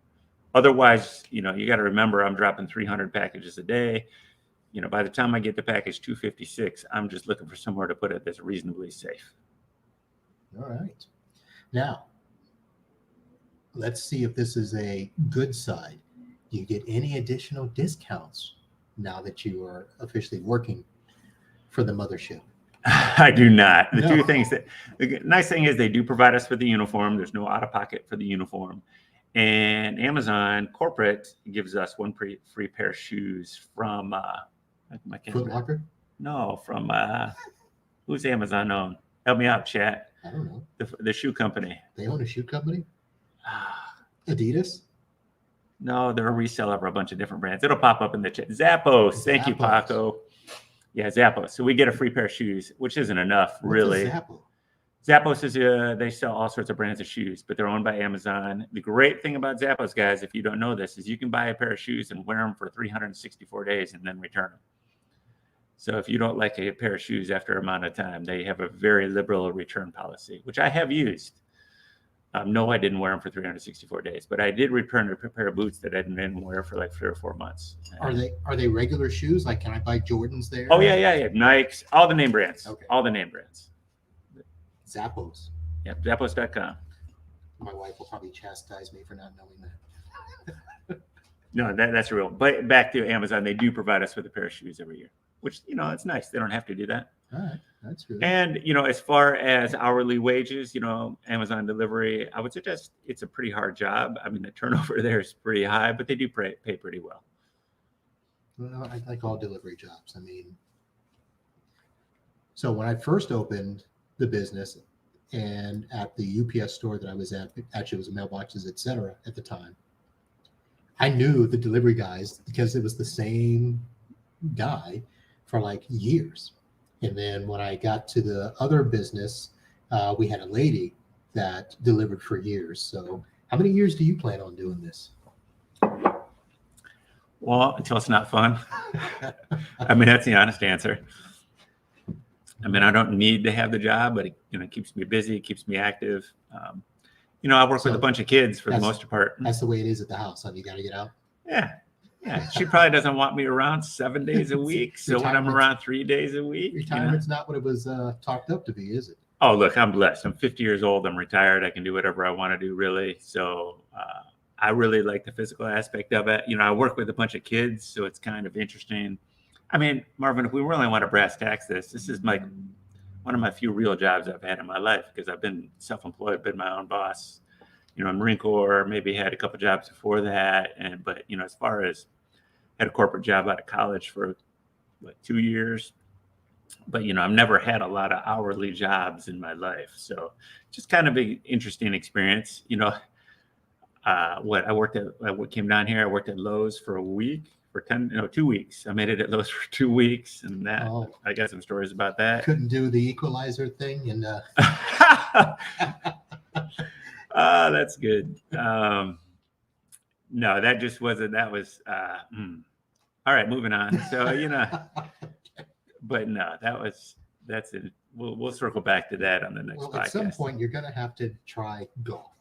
Otherwise, you got to remember, I'm dropping 300 packages a day. By the time I get to package 256, I'm just looking for somewhere to put it that's reasonably safe. All right. Now, let's see if this is a good side. Do you get any additional discounts now that you are officially working for the mothership? I do not. The nice thing is they do provide us with the uniform. There's no out of pocket for the uniform. And Amazon corporate gives us one free pair of shoes from Foot Locker? No, from who's Amazon own? Help me out, chat. I don't know. The shoe company. They own a shoe company? Adidas? No, they're a reseller for a bunch of different brands. It'll pop up in the chat. Zappos. Thank you, Zappos. Paco. Yeah, Zappos. So we get a free pair of shoes, which isn't enough, really. What's a Zappo? Zappos is they sell all sorts of brands of shoes, but they're owned by Amazon. The great thing about Zappos, guys, if you don't know this, is you can buy a pair of shoes and wear them for 364 days and then return them. So if you don't like a pair of shoes after a amount of time, they have a very liberal return policy, which I have used. No, I didn't wear them for 364 days, but I did return a pair of boots that I didn't wear for like 3 or 4 months. Are they regular shoes? Like, can I buy Jordans there? Oh yeah. Nikes, all the name brands. Okay. All the name brands. Zappos. Yep, Zappos.com. My wife will probably chastise me for not knowing that. No, that's real. But back to Amazon, they do provide us with a pair of shoes every year, which, it's nice. They don't have to do that. All right, that's good. And, as far as hourly wages, Amazon delivery, I would suggest it's a pretty hard job. I mean, the turnover there is pretty high, but they do pay pretty well. Well, I like all delivery jobs. I mean, so when I first opened the business and at the UPS store that I was at, actually it was mailboxes, etc. at the time, I knew the delivery guys because it was the same guy for like years. And then when I got to the other business, we had a lady that delivered for years. So how many years do you plan on doing this? Well, until it's not fun. I mean, that's the honest answer. I mean, I don't need to have the job, but it keeps me busy, it keeps me active. I work with a bunch of kids for the most part. That's the way it is at the house. Huh? You got to get out. Yeah. She probably doesn't want me around 7 days a week. So when I'm around 3 days a week, retirement's not what it was talked up to be, is it? Oh, look, I'm blessed. I'm 50 years old. I'm retired. I can do whatever I want to do, really. So I really like the physical aspect of it. I work with a bunch of kids, so it's kind of interesting. I mean, Marvin, if we really want to brass tacks this is like one of my few real jobs I've had in my life because I've been self-employed, been my own boss. Marine Corps, maybe had a couple jobs before that. But as far as had a corporate job out of college for like 2 years, but I've never had a lot of hourly jobs in my life. So just kind of an interesting experience. I came down here, I worked at Lowe's for a week. For 2 weeks. I made it at Lowe's for 2 weeks, and I got some stories about that. Couldn't do the equalizer thing, and that's good. No, that just wasn't. That was all right. Moving on. So but no, that's it. We'll circle back to that on the next podcast. At some point, you're going to have to try golf.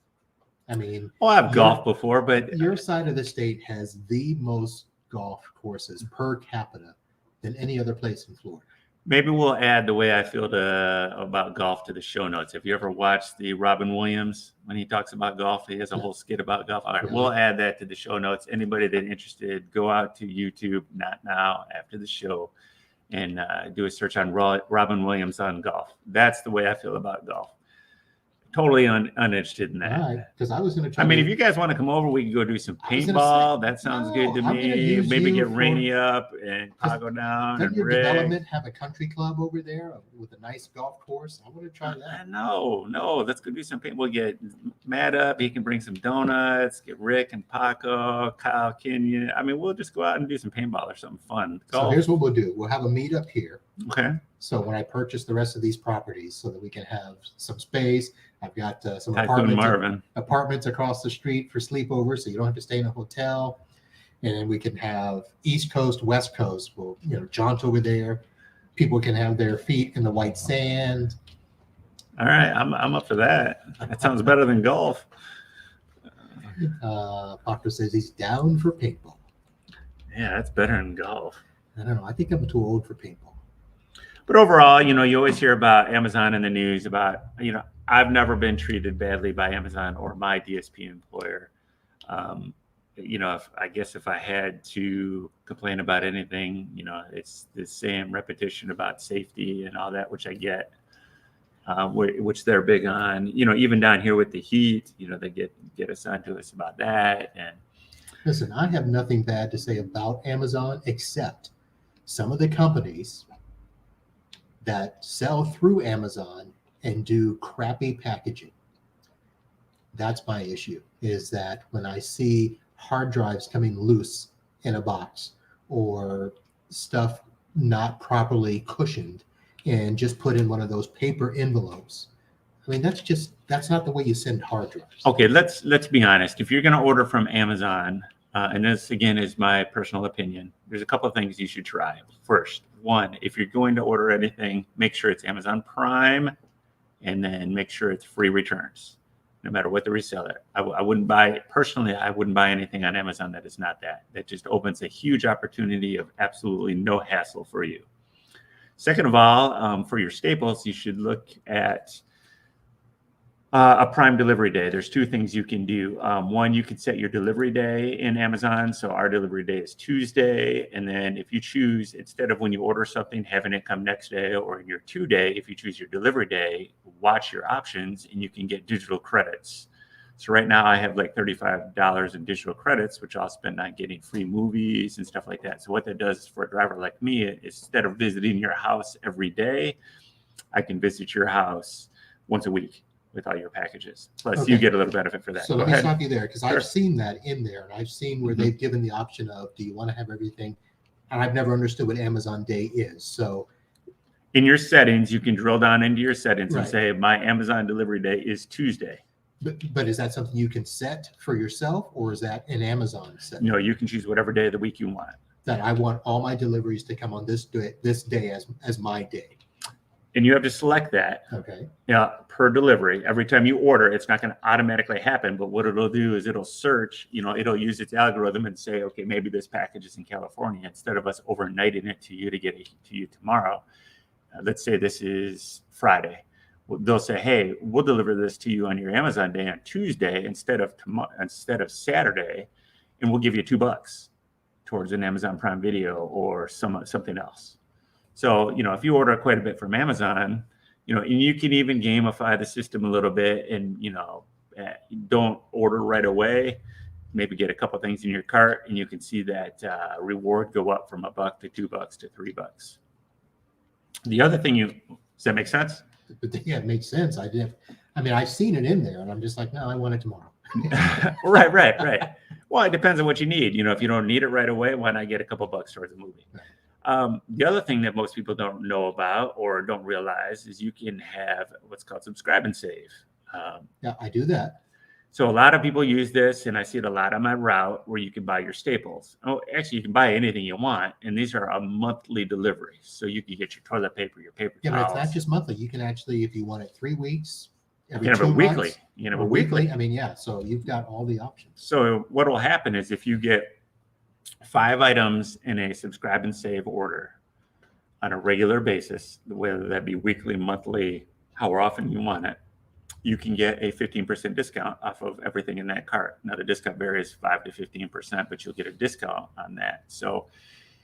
I mean, I've golfed before, but your side of the state has the most golf courses per capita than any other place in Florida. Maybe we'll add the way I feel about golf to the show notes. Have you ever watched the Robin Williams when he talks about golf? He has a whole skit about golf. All right, we'll add that to the show notes. Anybody that's interested, go out to YouTube, not now, after the show, and do a search on Robin Williams on golf. That's the way I feel about golf. Totally uninterested in that. All right, because I was going to try. I mean, if you guys want to come over, we can go do some paintball. That sounds good to me. Maybe get Rainy up and Pago down. Doesn't and your Rick. development have a country club over there with a nice golf course? I want to try that. No, let's go do some paintball. We'll get Matt up. He can bring some donuts. Get Rick and Paco, Kyle, Kenyon. I mean, we'll just go out and do some paintball or something fun. So here's what we'll do. We'll have a meetup here. Okay. So when I purchase the rest of these properties so that we can have some space, I've got some apartments across the street for sleepovers, so you don't have to stay in a hotel. And then we can have East Coast, West Coast. We'll, jaunt over there. People can have their feet in the white sand. All right, I'm up for that. That sounds better than golf. Paco says he's down for paintball. Yeah, that's better than golf. I don't know. I think I'm too old for paintball. But overall, you always hear about Amazon in the news about, I've never been treated badly by Amazon or my DSP employer. If I had to complain about anything, it's the same repetition about safety and all that, which I get, which they're big on. Even down here with the heat, they get assigned to us about that. And listen, I have nothing bad to say about Amazon except some of the companies that sell through Amazon and do crappy packaging. That's my issue, is that when I see hard drives coming loose in a box, or stuff not properly cushioned and just put in one of those paper envelopes. I mean, that's not the way you send hard drives. Okay, let's be honest. If you're going to order from Amazon, and this again is my personal opinion, there's a couple of things you should try. First, one, if you're going to order anything, make sure it's Amazon Prime, and then make sure it's free returns, no matter what the reseller. I wouldn't buy, personally, I wouldn't buy anything on Amazon that is not that. That just opens a huge opportunity of absolutely no hassle for you. Second of all, for your staples, you should look at a Prime delivery day. There's two things you can do. One, you can set your delivery day in Amazon. So our delivery day is Tuesday. And then if you choose, instead of when you order something, having it come next day or in your 2-day, if you choose your delivery day, watch your options and you can get digital credits. So right now I have like $35 in digital credits, which I'll spend on getting free movies and stuff like that. So what that does for a driver like me, is instead of visiting your house every day, I can visit your house once a week with all your packages. Plus, you get a little benefit for that. So let me stop you there, because Sure. I've seen that in there, and I've seen where they've given the option of, do you want to have everything? And I've never understood what Amazon Day is. So in your settings, you can drill down into your settings and Right. say, my Amazon delivery day is Tuesday. But is that something you can set for yourself, or is that an Amazon setting? No, you can choose whatever day of the week you want. That I want all my deliveries to come on this day as my day. And you have to select that Okay. per delivery. Every time you order, it's not going to automatically happen. But what it'll do is it'll search, it'll use its algorithm and say, okay, maybe this package is in California. Instead of us overnighting it to you to get it to you tomorrow, let's say this is Friday. They'll say, hey, we'll deliver this to you on your Amazon day on Tuesday instead of Saturday, and we'll give you $2 towards an Amazon Prime Video or something else. So, if you order quite a bit from Amazon, and you can even gamify the system a little bit and, don't order right away, maybe get a couple things in your cart and you can see that reward go up from $1 to $2 to $3. The other thing does that make sense? But yeah, it makes sense. I've seen it in there and I'm just like, no, I want it tomorrow. Right. Well, it depends on what you need. If you don't need it right away, why not get a couple bucks towards a movie? The other thing that most people don't know about or don't realize is you can have what's called subscribe and save. Yeah, I do that. So a lot of people use this, and I see it a lot on my route where you can buy your staples. Oh, actually, you can buy anything you want, and these are a monthly delivery. So you can get your toilet paper, your paper Yeah, towels. but it's not just monthly. You can actually, if you want it 3 weeks, every You can 2 have a weekly. months, You can have or a weekly. I mean, yeah. So you've got all the options. So what will happen is if you get 5 items in a subscribe and save order on a regular basis, whether that be weekly, monthly, however often you want it, you can get a 15% discount off of everything in that cart. Now the discount varies 5 to 15%, but you'll get a discount on that. So,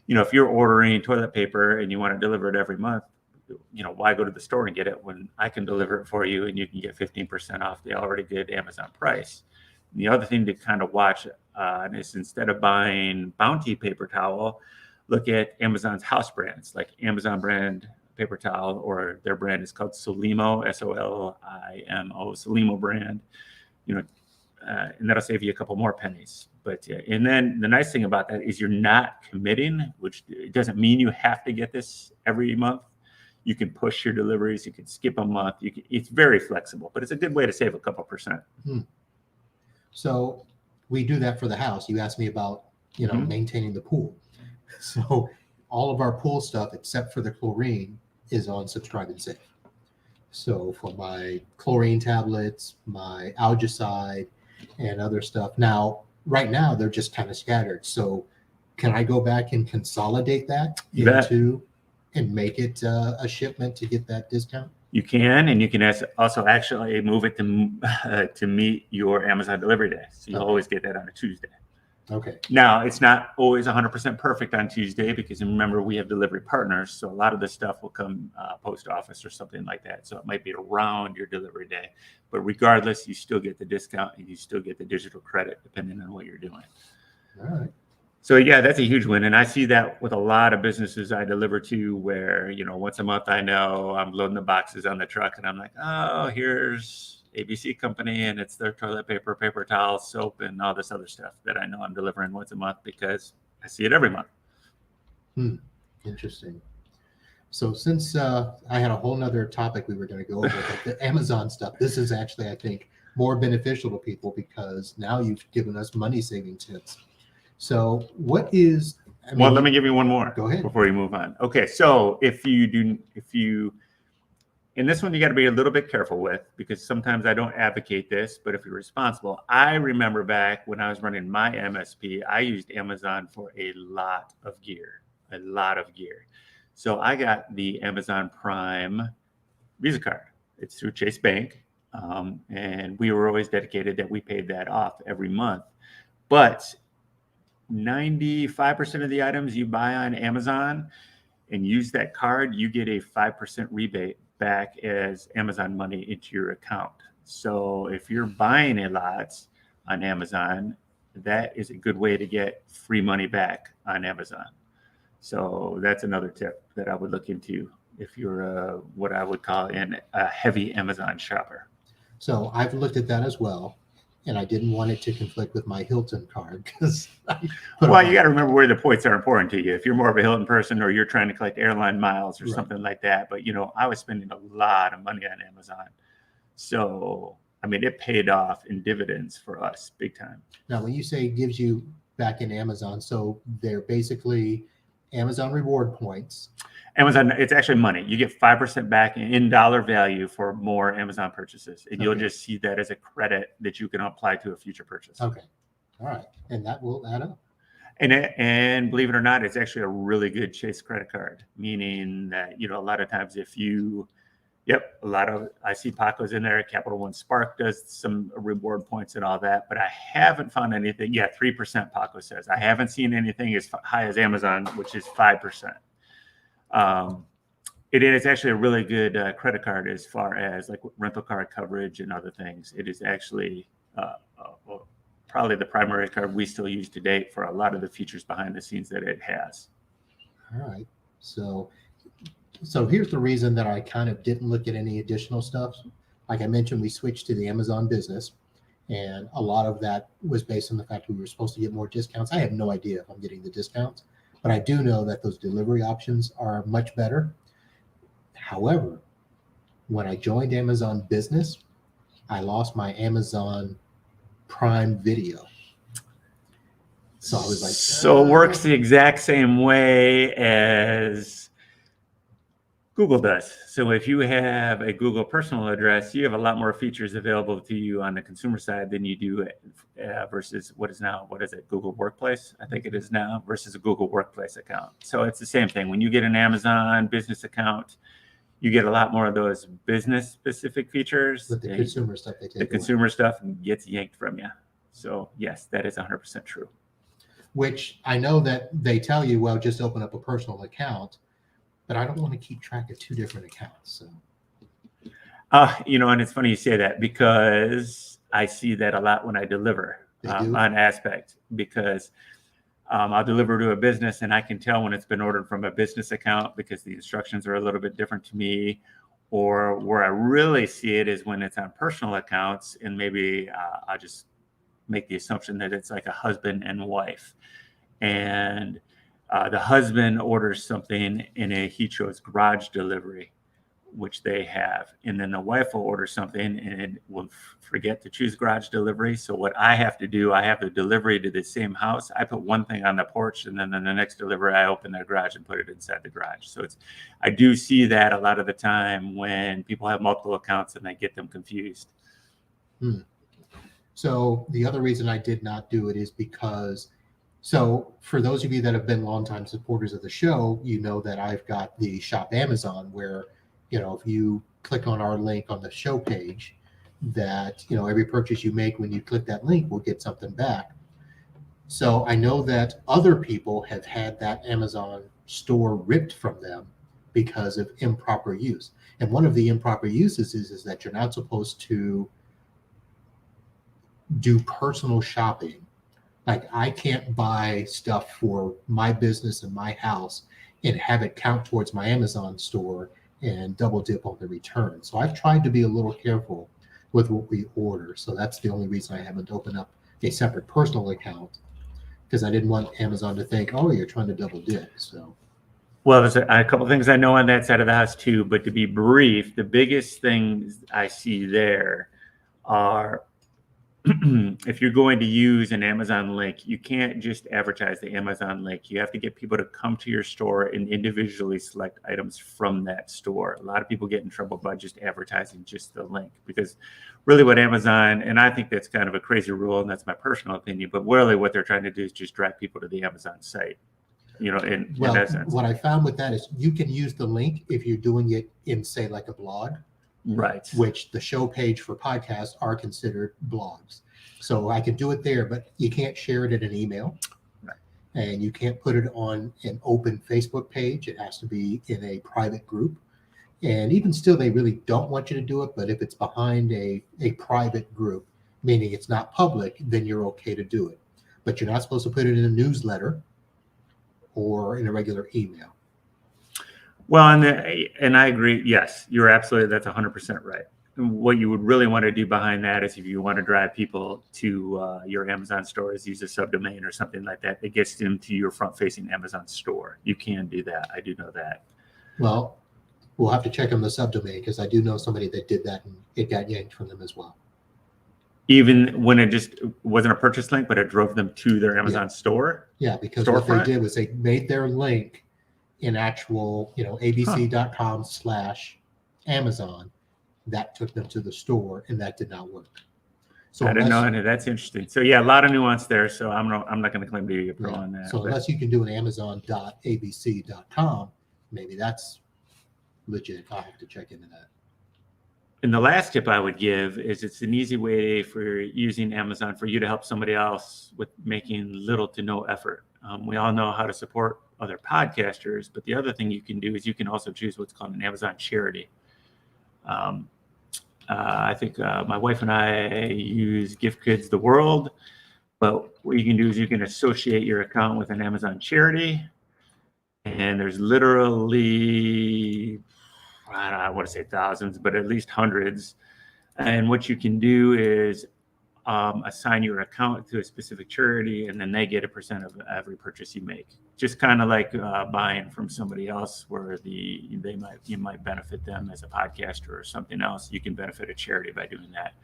if you're ordering toilet paper and you want to deliver it every month, why go to the store and get it when I can deliver it for you and you can get 15% off the already good Amazon price. And the other thing to kind of watch is instead of buying Bounty paper towel, look at Amazon's house brands, like Amazon brand paper towel, or their brand is called Solimo, Solimo, Solimo brand, and that'll save you a couple more pennies. But and then the nice thing about that is you're not committing, which it doesn't mean you have to get this every month. You can push your deliveries, you can skip a month, it's very flexible, but it's a good way to save a couple percent. So we do that for the house. You asked me about, maintaining the pool. So all of our pool stuff, except for the chlorine, is on subscribe and save. So for my chlorine tablets, my algicide, and other stuff. Now, right now, they're just kind of scattered. So can I go back and consolidate that and make it a shipment to get that discount? You can, and you can also actually move it to meet your Amazon delivery day. So you'll always get that on a Tuesday. Okay. Now, it's not always 100% perfect on Tuesday because remember, we have delivery partners. So a lot of this stuff will come post office or something like that. So it might be around your delivery day. But regardless, you still get the discount and you still get the digital credit depending on what you're doing. All right. So yeah, that's a huge win. And I see that with a lot of businesses I deliver to where, once a month I know I'm loading the boxes on the truck and I'm like, oh, here's ABC company, and it's their toilet paper, paper towels, soap, and all this other stuff that I know I'm delivering once a month because I see it every month. Interesting. So since I had a whole nother topic we were going to go over, but the Amazon stuff, this is actually, I think, more beneficial to people because now you've given us money saving tips. So what is, well, let me give you one more. Go ahead. Before you move on. Okay, so if you, and this one you got to be a little bit careful with because sometimes I don't advocate this, but if you're responsible, I remember back when I was running my MSP, I used Amazon for a lot of gear. So I got the Amazon Prime Visa card. It's through Chase Bank. And we were always dedicated that we paid that off every month. But 95% of the items you buy on Amazon and use that card, you get a 5% rebate back as Amazon money into your account. So if you're buying a lot on Amazon, that is a good way to get free money back on Amazon. So that's another tip that I would look into if you're what I would call a heavy Amazon shopper. So I've looked at that as well, and I didn't want it to conflict with my Hilton card because. Well, you got to remember where the points are important to you. If you're more of a Hilton person or you're trying to collect airline miles or something like that. But, I was spending a lot of money on Amazon. So, I mean, it paid off in dividends for us big time. Now, when you say it gives you back in Amazon, so they're basically Amazon reward points. Amazon, it's actually money. You get 5% back in dollar value for more Amazon purchases. And you'll just see that as a credit that you can apply to a future purchase. Okay. All right. And that will add up. And believe it or not, it's actually a really good Chase credit card, meaning that, a lot of times if you, I see Paco's in there. Capital One Spark does some reward points and all that, but I haven't found anything. 3% Paco says. I haven't seen anything as high as Amazon, which is 5%. It is actually a really good credit card as far as like rental car coverage and other things. It is actually probably the primary card we still use to date for a lot of the features behind the scenes that it has. All right. So here's the reason that I kind of didn't look at any additional stuff. Like I mentioned, we switched to the Amazon Business, and a lot of that was based on the fact we were supposed to get more discounts. I have no idea if I'm getting the discounts, but I do know that those delivery options are much better. However, when I joined Amazon Business, I lost my Amazon Prime Video. So I was like, so it works the exact same way as Google does. So if you have a Google personal address, you have a lot more features available to you on the consumer side than you do versus what is it, Google Workplace? I think it is now, versus a Google Workplace account. So it's the same thing. When you get an Amazon business account, you get a lot more of those business specific features. But the consumer stuff they take away. Consumer stuff gets yanked from you. So yes, that is 100% true. Which I know that they tell you, well, just open up a personal account, but I don't want to keep track of two different accounts. So, and it's funny you say that because I see that a lot when I deliver on Aspect, because I'll deliver to a business and I can tell when it's been ordered from a business account because the instructions are a little bit different to me. Or where I really see it is when it's on personal accounts, and maybe I'll just make the assumption that it's like a husband and wife, and the husband orders something and he chose garage delivery, which they have, and then the wife will order something and will forget to choose garage delivery. So what I have to do, I have the delivery to the same house. I put one thing on the porch, and then the next delivery, I open their garage and put it inside the garage. So I do see that a lot of the time when people have multiple accounts and they get them confused. So the other reason I did not do it is because, so for those of you that have been longtime supporters of the show, you know that I've got the Shop Amazon where, if you click on our link on the show page, that, every purchase you make when you click that link will get something back. So I know that other people have had that Amazon store ripped from them because of improper use. And one of the improper uses is that you're not supposed to do personal shopping. Like I can't buy stuff for my business and my house and have it count towards my Amazon store and double dip on the return. So I've tried to be a little careful with what we order. So that's the only reason I haven't opened up a separate personal account, because I didn't want Amazon to think, oh, you're trying to double dip. So, Well, there's a couple things I know on that side of the house too, but to be brief, the biggest things I see there are if you're going to use an Amazon link, you can't just advertise the Amazon link. You have to get people to come to your store and individually select items from that store. A lot of people get in trouble by just advertising just the link, because really what Amazon, and I think that's kind of a crazy rule, and that's my personal opinion, but really what they're trying to do is just drive people to the Amazon site, in essence. What I found with that is you can use the link if you're doing it in, say, like a blog, Right. which the show page for podcasts are considered blogs. So I can do it there, but you can't share it in an email. Right. And you can't put it on an open Facebook page. It has to be in a private group. And even still, they really don't want you to do it. But if it's behind a private group, meaning it's not public, then you're okay to do it. But you're not supposed to put it in a newsletter or in a regular email. Well, and I agree. Yes, you're absolutely, that's 100% right. And what you would really want to do behind that is if you want to drive people to your Amazon store, is use a subdomain or something like that that gets them to your front-facing Amazon store. You can do that. I do know that. Well, we'll have to check on the subdomain, because I do know somebody that did that and it got yanked from them as well. Even when it just wasn't a purchase link, but it drove them to their Amazon store? Yeah, because Storefront? what they did was they made their link in actual, abc.com/Amazon. That took them to the store, and that did not work. So I didn't know any. That's interesting. So yeah, a lot of nuance there. So I'm not going to claim to be a pro on that. So unless you can do an amazon.abc.com, maybe that's legit. I'll have to check into that. And the last tip I would give is it's an easy way for using Amazon for you to help somebody else with making little to no effort. We all know how to support other podcasters, but the other thing you can do is you can also choose what's called an Amazon charity. I think my wife and I use Gift Kids the World, but what you can do is you can associate your account with an Amazon charity, and there's literally, I don't want to say thousands, but at least hundreds. And what you can do is assign your account to a specific charity, and then they get a % of every purchase you make. Just kind of like buying from somebody else, where you might benefit them as a podcaster or something else. You can benefit a charity by doing that.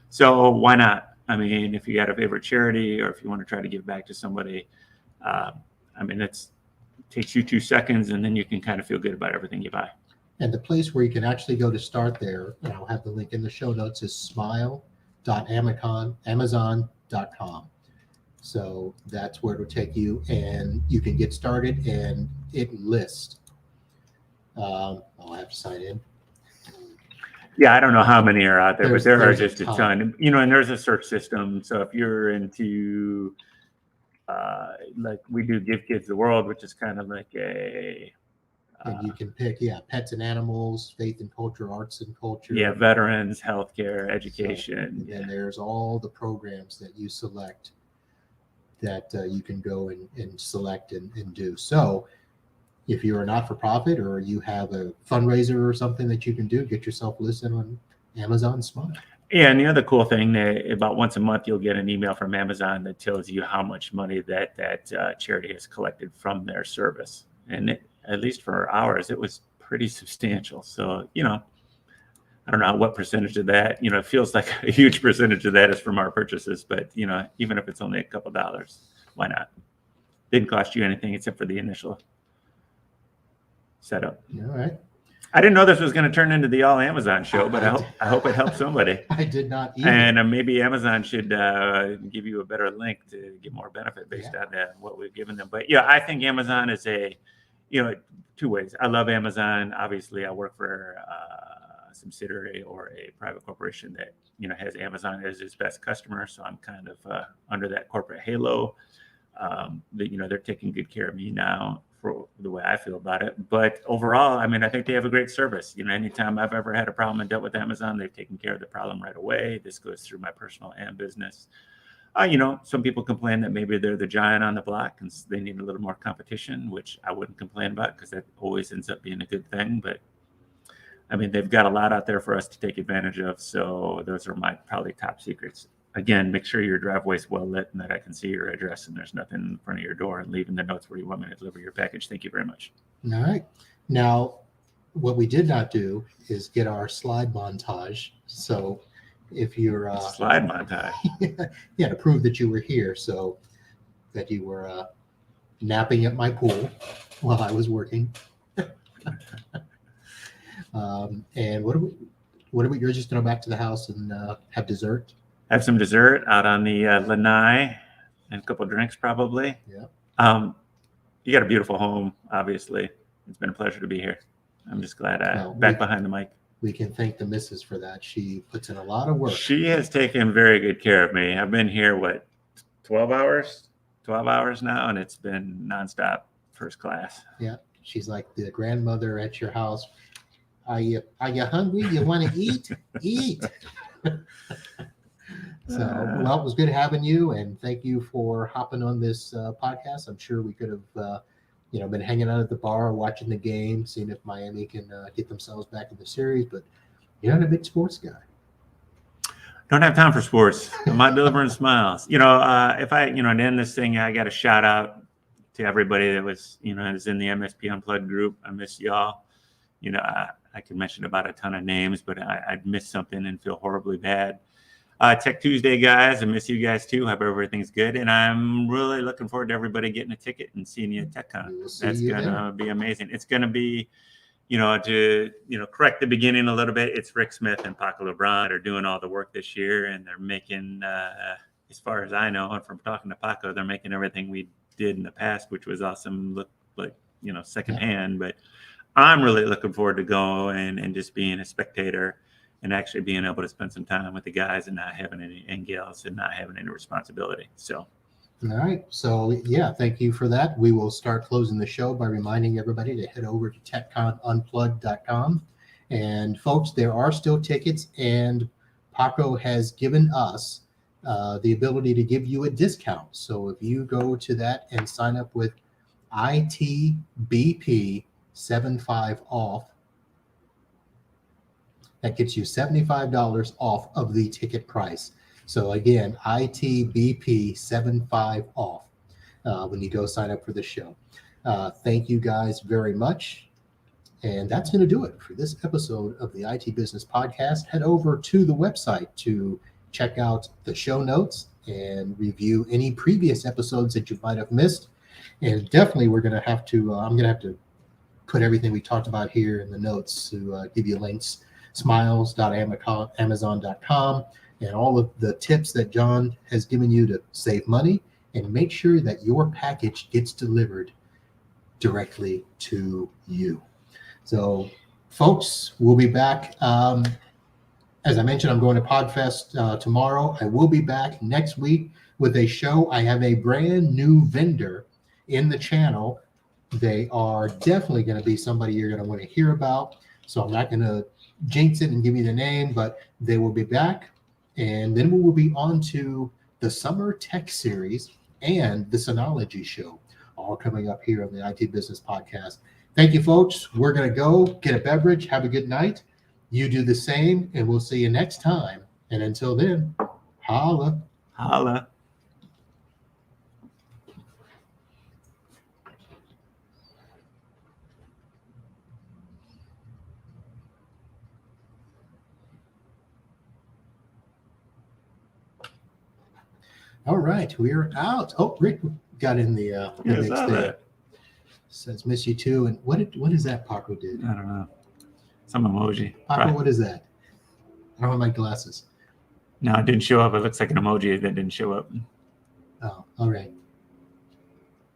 So why not? I mean, if you got a favorite charity, or if you want to try to give back to somebody, it takes you 2 seconds, and then you can kind of feel good about everything you buy. And the place where you can actually go to start there, and I'll have the link in the show notes, is smile.amazon.com. So that's where it'll take you, and you can get started, and it lists. I'll have to sign in. Yeah, I don't know how many are out there, but there are just a ton. And there's a search system. So if you're into, like we do Give Kids the World, which is kind of like and you can pick, pets and animals, faith and culture, arts and culture. Yeah, veterans, healthcare, education. And there's all the programs that you select that you can go and select and do. So if you're a not-for-profit, or you have a fundraiser or something that you can do, get yourself listed on Amazon Smile. Yeah, and the other cool thing, that about once a month you'll get an email from Amazon that tells you how much money that charity has collected from their service. And at least for ours, it was pretty substantial. So, I don't know what percentage of that, it feels like a huge percentage of that is from our purchases, but, even if it's only a couple dollars, why not? Didn't cost you anything except for the initial setup. All right. I didn't know this was going to turn into the all Amazon show, but I hope it helps somebody. I did not either. And maybe Amazon should give you a better link to get more benefit based on what we've given them. But I think Amazon is two ways. I love Amazon. Obviously, I work for a subsidiary or a private corporation that has Amazon as its best customer. So I'm kind of under that corporate halo. They're taking good care of me now, for the way I feel about it. But overall, I think they have a great service. Anytime I've ever had a problem and dealt with Amazon, they've taken care of the problem right away. This goes through my personal and business. Some people complain that maybe they're the giant on the block and they need a little more competition, which I wouldn't complain about, because that always ends up being a good thing. But I mean, they've got a lot out there for us to take advantage of. So those are my probably top secrets. Again, make sure your driveway is well lit and that I can see your address and there's nothing in front of your door, and leaving the notes where you want me to deliver your package. Thank you very much. All right. Now, what we did not do is get our slide montage. So if you're Slide montage. yeah, to prove that you were here, so that you were napping at my pool while I was working. And what are we? You're just going to go back to the house and have dessert? Have some dessert out on the lanai and a couple of drinks probably. Yeah. You got a beautiful home, obviously. It's been a pleasure to be here. I'm just glad I'm back behind the mic. We can thank the missus for that. She puts in a lot of work. She has taken very good care of me. I've been here, 12 hours? 12 hours now, and it's been nonstop, first class. Yeah. She's like the grandmother at your house. Are you hungry? You want to eat? Eat. So, well, it was good having you, and thank you for hopping on this podcast. I'm sure we could have, been hanging out at the bar, watching the game, seeing if Miami can get themselves back in the series. But you're not a big sports guy. Don't have time for sports. I'm not delivering smiles. If I, to end this thing, I got a shout out to everybody that was, is in the MSP Unplugged group. I miss y'all. I could mention about a ton of names, but I'd miss something and feel horribly bad. Tech Tuesday, guys. I miss you guys too. Hope everything's good. And I'm really looking forward to everybody getting a ticket and seeing you at TechCon. That's going to be amazing. It's going to be, to correct the beginning a little bit. It's Rick Smith and Paco LeBron are doing all the work this year, and they're making, as far as I know, and from talking to Paco, they're making everything we did in the past, which was awesome, look like, secondhand. But I'm really looking forward to going and just being a spectator and actually being able to spend some time with the guys and not having any and gals and not having any responsibility. So, all right. So, yeah, thank you for that. We will start closing the show by reminding everybody to head over to techconunplugged.com. And, folks, there are still tickets, and Paco has given us the ability to give you a discount. So if you go to that and sign up with ITBP 75 off, that gets you $75 off of the ticket price. So again, ITBP 75 off when you go sign up for the show. Thank you guys very much. And that's going to do it for this episode of the IT Business Podcast. Head over to the website to check out the show notes and review any previous episodes that you might have missed. And definitely I'm going to have to put everything we talked about here in the notes to give you links. Smiles.amazon.com and all of the tips that John has given you to save money and make sure that your package gets delivered directly to you. So, folks, we'll be back. As I mentioned, I'm going to PodFest tomorrow. I will be back next week with a show. I have a brand new vendor in the channel. They are definitely going to be somebody you're going to want to hear about. So I'm not going to jinx it and give you the name, but they will be back. And then we will be on to the Summer Tech Series and the Synology Show, all coming up here on the IT Business Podcast. Thank you, folks. We're going to go get a beverage. Have a good night. You do the same, and we'll see you next time. And until then, holla. Holla. All right, we're out. Oh, Rick got in the mix there. Says miss you too. And what is that Paco did? I don't know. Some emoji. Paco, what is that? I don't have my glasses. No, it didn't show up. It looks like an emoji that didn't show up. Oh, all right.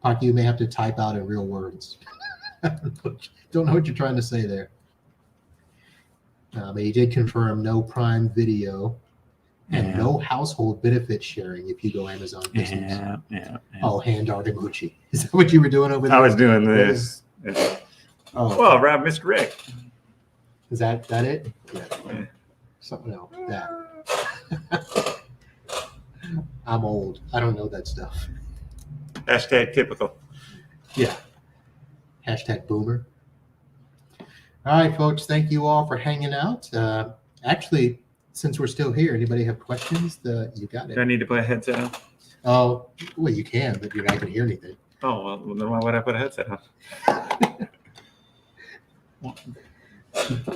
Paco, you may have to type out in real words. Don't know what you're trying to say there. But he did confirm no Prime Video. And no household benefit sharing if you go Amazon Business. Yeah. Oh, hand art emoji. Is that what you were doing over there? I was doing this. Oh, well, Rob missed Rick. Is that it? Yeah. Something else. That. I'm old. I don't know that stuff. Hashtag typical. Yeah. Hashtag boomer. All right, folks. Thank you all for hanging out. Actually, since we're still here, anybody have questions? You got Do I it. need to put a headset on? Oh, well, you can, but you're not going to hear anything. Oh, well, then why would I put a headset on?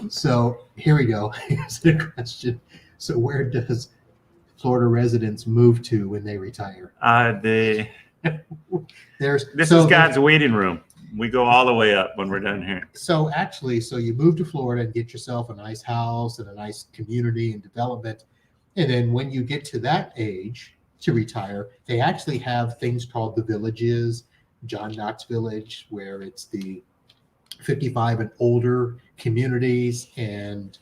So here we go. Here's the question. So where does Florida residents move to when they retire? This There's is so God's waiting room. We go all the way up when we're done here. So actually, so you move to Florida and get yourself a nice house and a nice community and development. And then when you get to that age to retire, they actually have things called the villages, John Knox Village, where it's the 55 and older communities. And,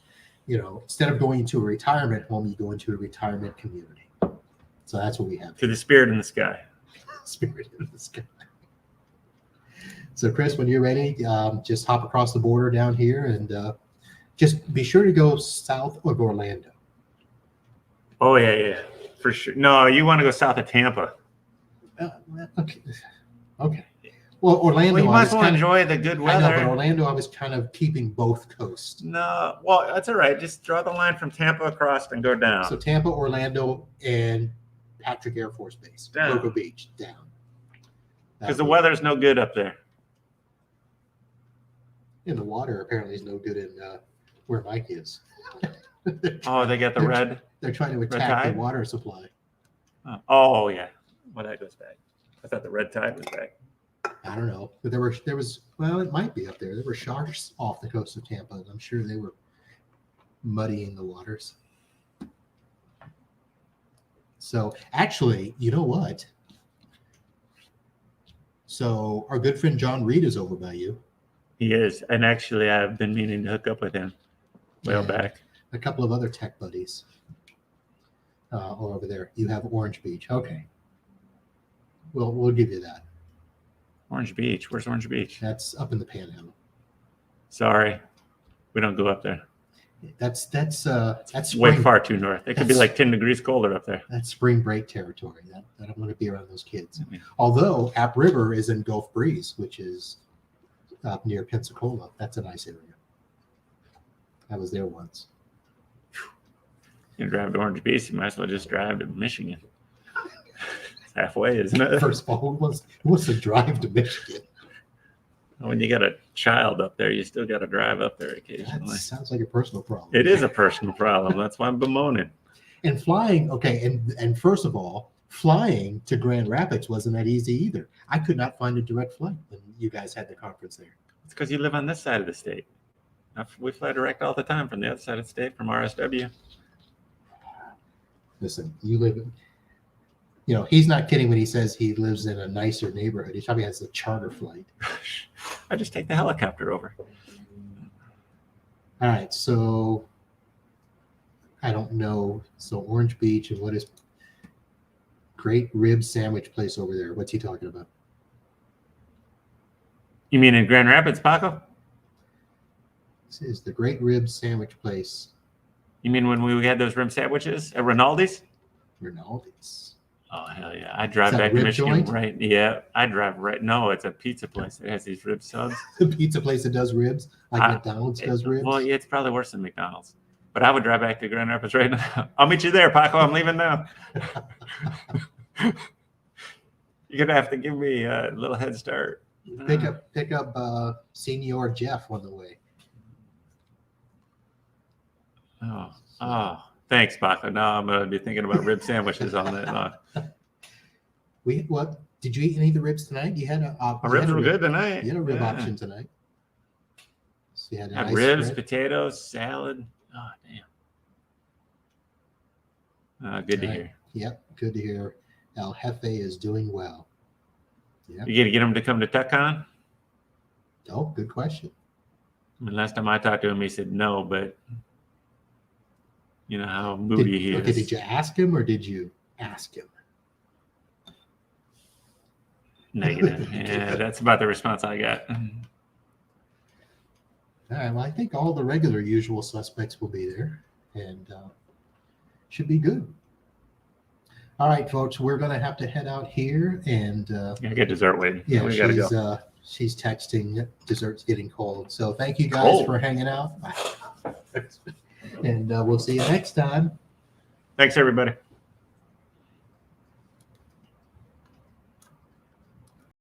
instead of going to a retirement home, you go into a retirement community. So that's what we have. To the spirit in the sky. Spirit in the sky. So, Chris, when you're ready, just hop across the border down here and just be sure to go south of Orlando. Oh, yeah, for sure. No, you want to go south of Tampa. Okay. Well, Orlando. Well, you might as well enjoy the good weather. I know, but Orlando, I was kind of keeping both coasts. No, well, that's all right. Just draw the line from Tampa across and go down. So Tampa, Orlando, and Patrick Air Force Base, Cocoa Beach, down. Because the weather's no good up there. And the water apparently is no good in where Mike is. Oh, they got the red. They're trying to attack the water supply. Oh yeah, well that goes back. I thought the red tide was back. I don't know, but there was well, it might be up there. There were sharks off the coast of Tampa, and I'm sure they were muddying the waters. So actually, you know what? So our good friend John Reed is over by you. He is, and actually, I've been meaning to hook up with him way back. A couple of other tech buddies are over there. You have Orange Beach. Okay. We'll give you that. Orange Beach. Where's Orange Beach? That's up in the Panhandle. Sorry, we don't go up there. That's way far too north. It could be like 10 degrees colder up there. That's spring break territory. I don't want to be around those kids. Yeah. Although App River is in Gulf Breeze, which is up near Pensacola. That's a nice area. I was there once. You drive to Orange Beach, you might as well just drive to Michigan. It's halfway, isn't it? First of all, who wants to drive to Michigan? When you got a child up there, you still got to drive up there occasionally. That sounds like a personal problem. It is a personal problem. That's why I'm bemoaning. And flying, okay, and first of all, flying to Grand Rapids wasn't that easy either. I could not find a direct flight when you guys had the conference there. It's because you live on this side of the state. We fly direct all the time from the other side of the state, from RSW. Listen, you live in, he's not kidding when he says he lives in a nicer neighborhood. He probably has a charter flight. I just take the helicopter over. All right, so I don't know. So Orange Beach, and what is Great Rib Sandwich place over there? What's he talking about? You mean in Grand Rapids, Paco? This is the Great Rib Sandwich place. You mean when we had those rib sandwiches at Rinaldi's? Rinaldi's. Oh, hell yeah. I drive back to Michigan, joint? right? Yeah, I drive right. No, it's a pizza place that has these rib subs. The pizza place that does ribs, like McDonald's does ribs? Well, yeah, it's probably worse than McDonald's. But I would drive back to Grand Rapids right now. I'll meet you there, Paco. I'm leaving now. You're going to have to give me a little head start. Pick up Senior Jeff on the way. Oh, thanks, Paco. Now I'm going to be thinking about rib sandwiches all night long. What? Did you eat any of the ribs tonight? You had Our ribs were good tonight. You had a rib option tonight. So you had Had nice ribs, spread. potatoes, salad. Oh, damn. Good to hear. Yep, good to hear. El Jefe is doing well. Yep. You got to get him to come to TechCon? Oh, good question. I mean, last time I talked to him, he said no, but you know how moody he is. Okay, did you ask him or did you ask him? Negative. Yeah, that's about the response I got. All right, well, I think all the regular usual suspects will be there and should be good. All right, folks, we're going to have to head out here and Yeah, get dessert waiting. yeah, we got to go. she's texting. Dessert's getting cold. So thank you guys for hanging out. And we'll see you next time. Thanks, everybody.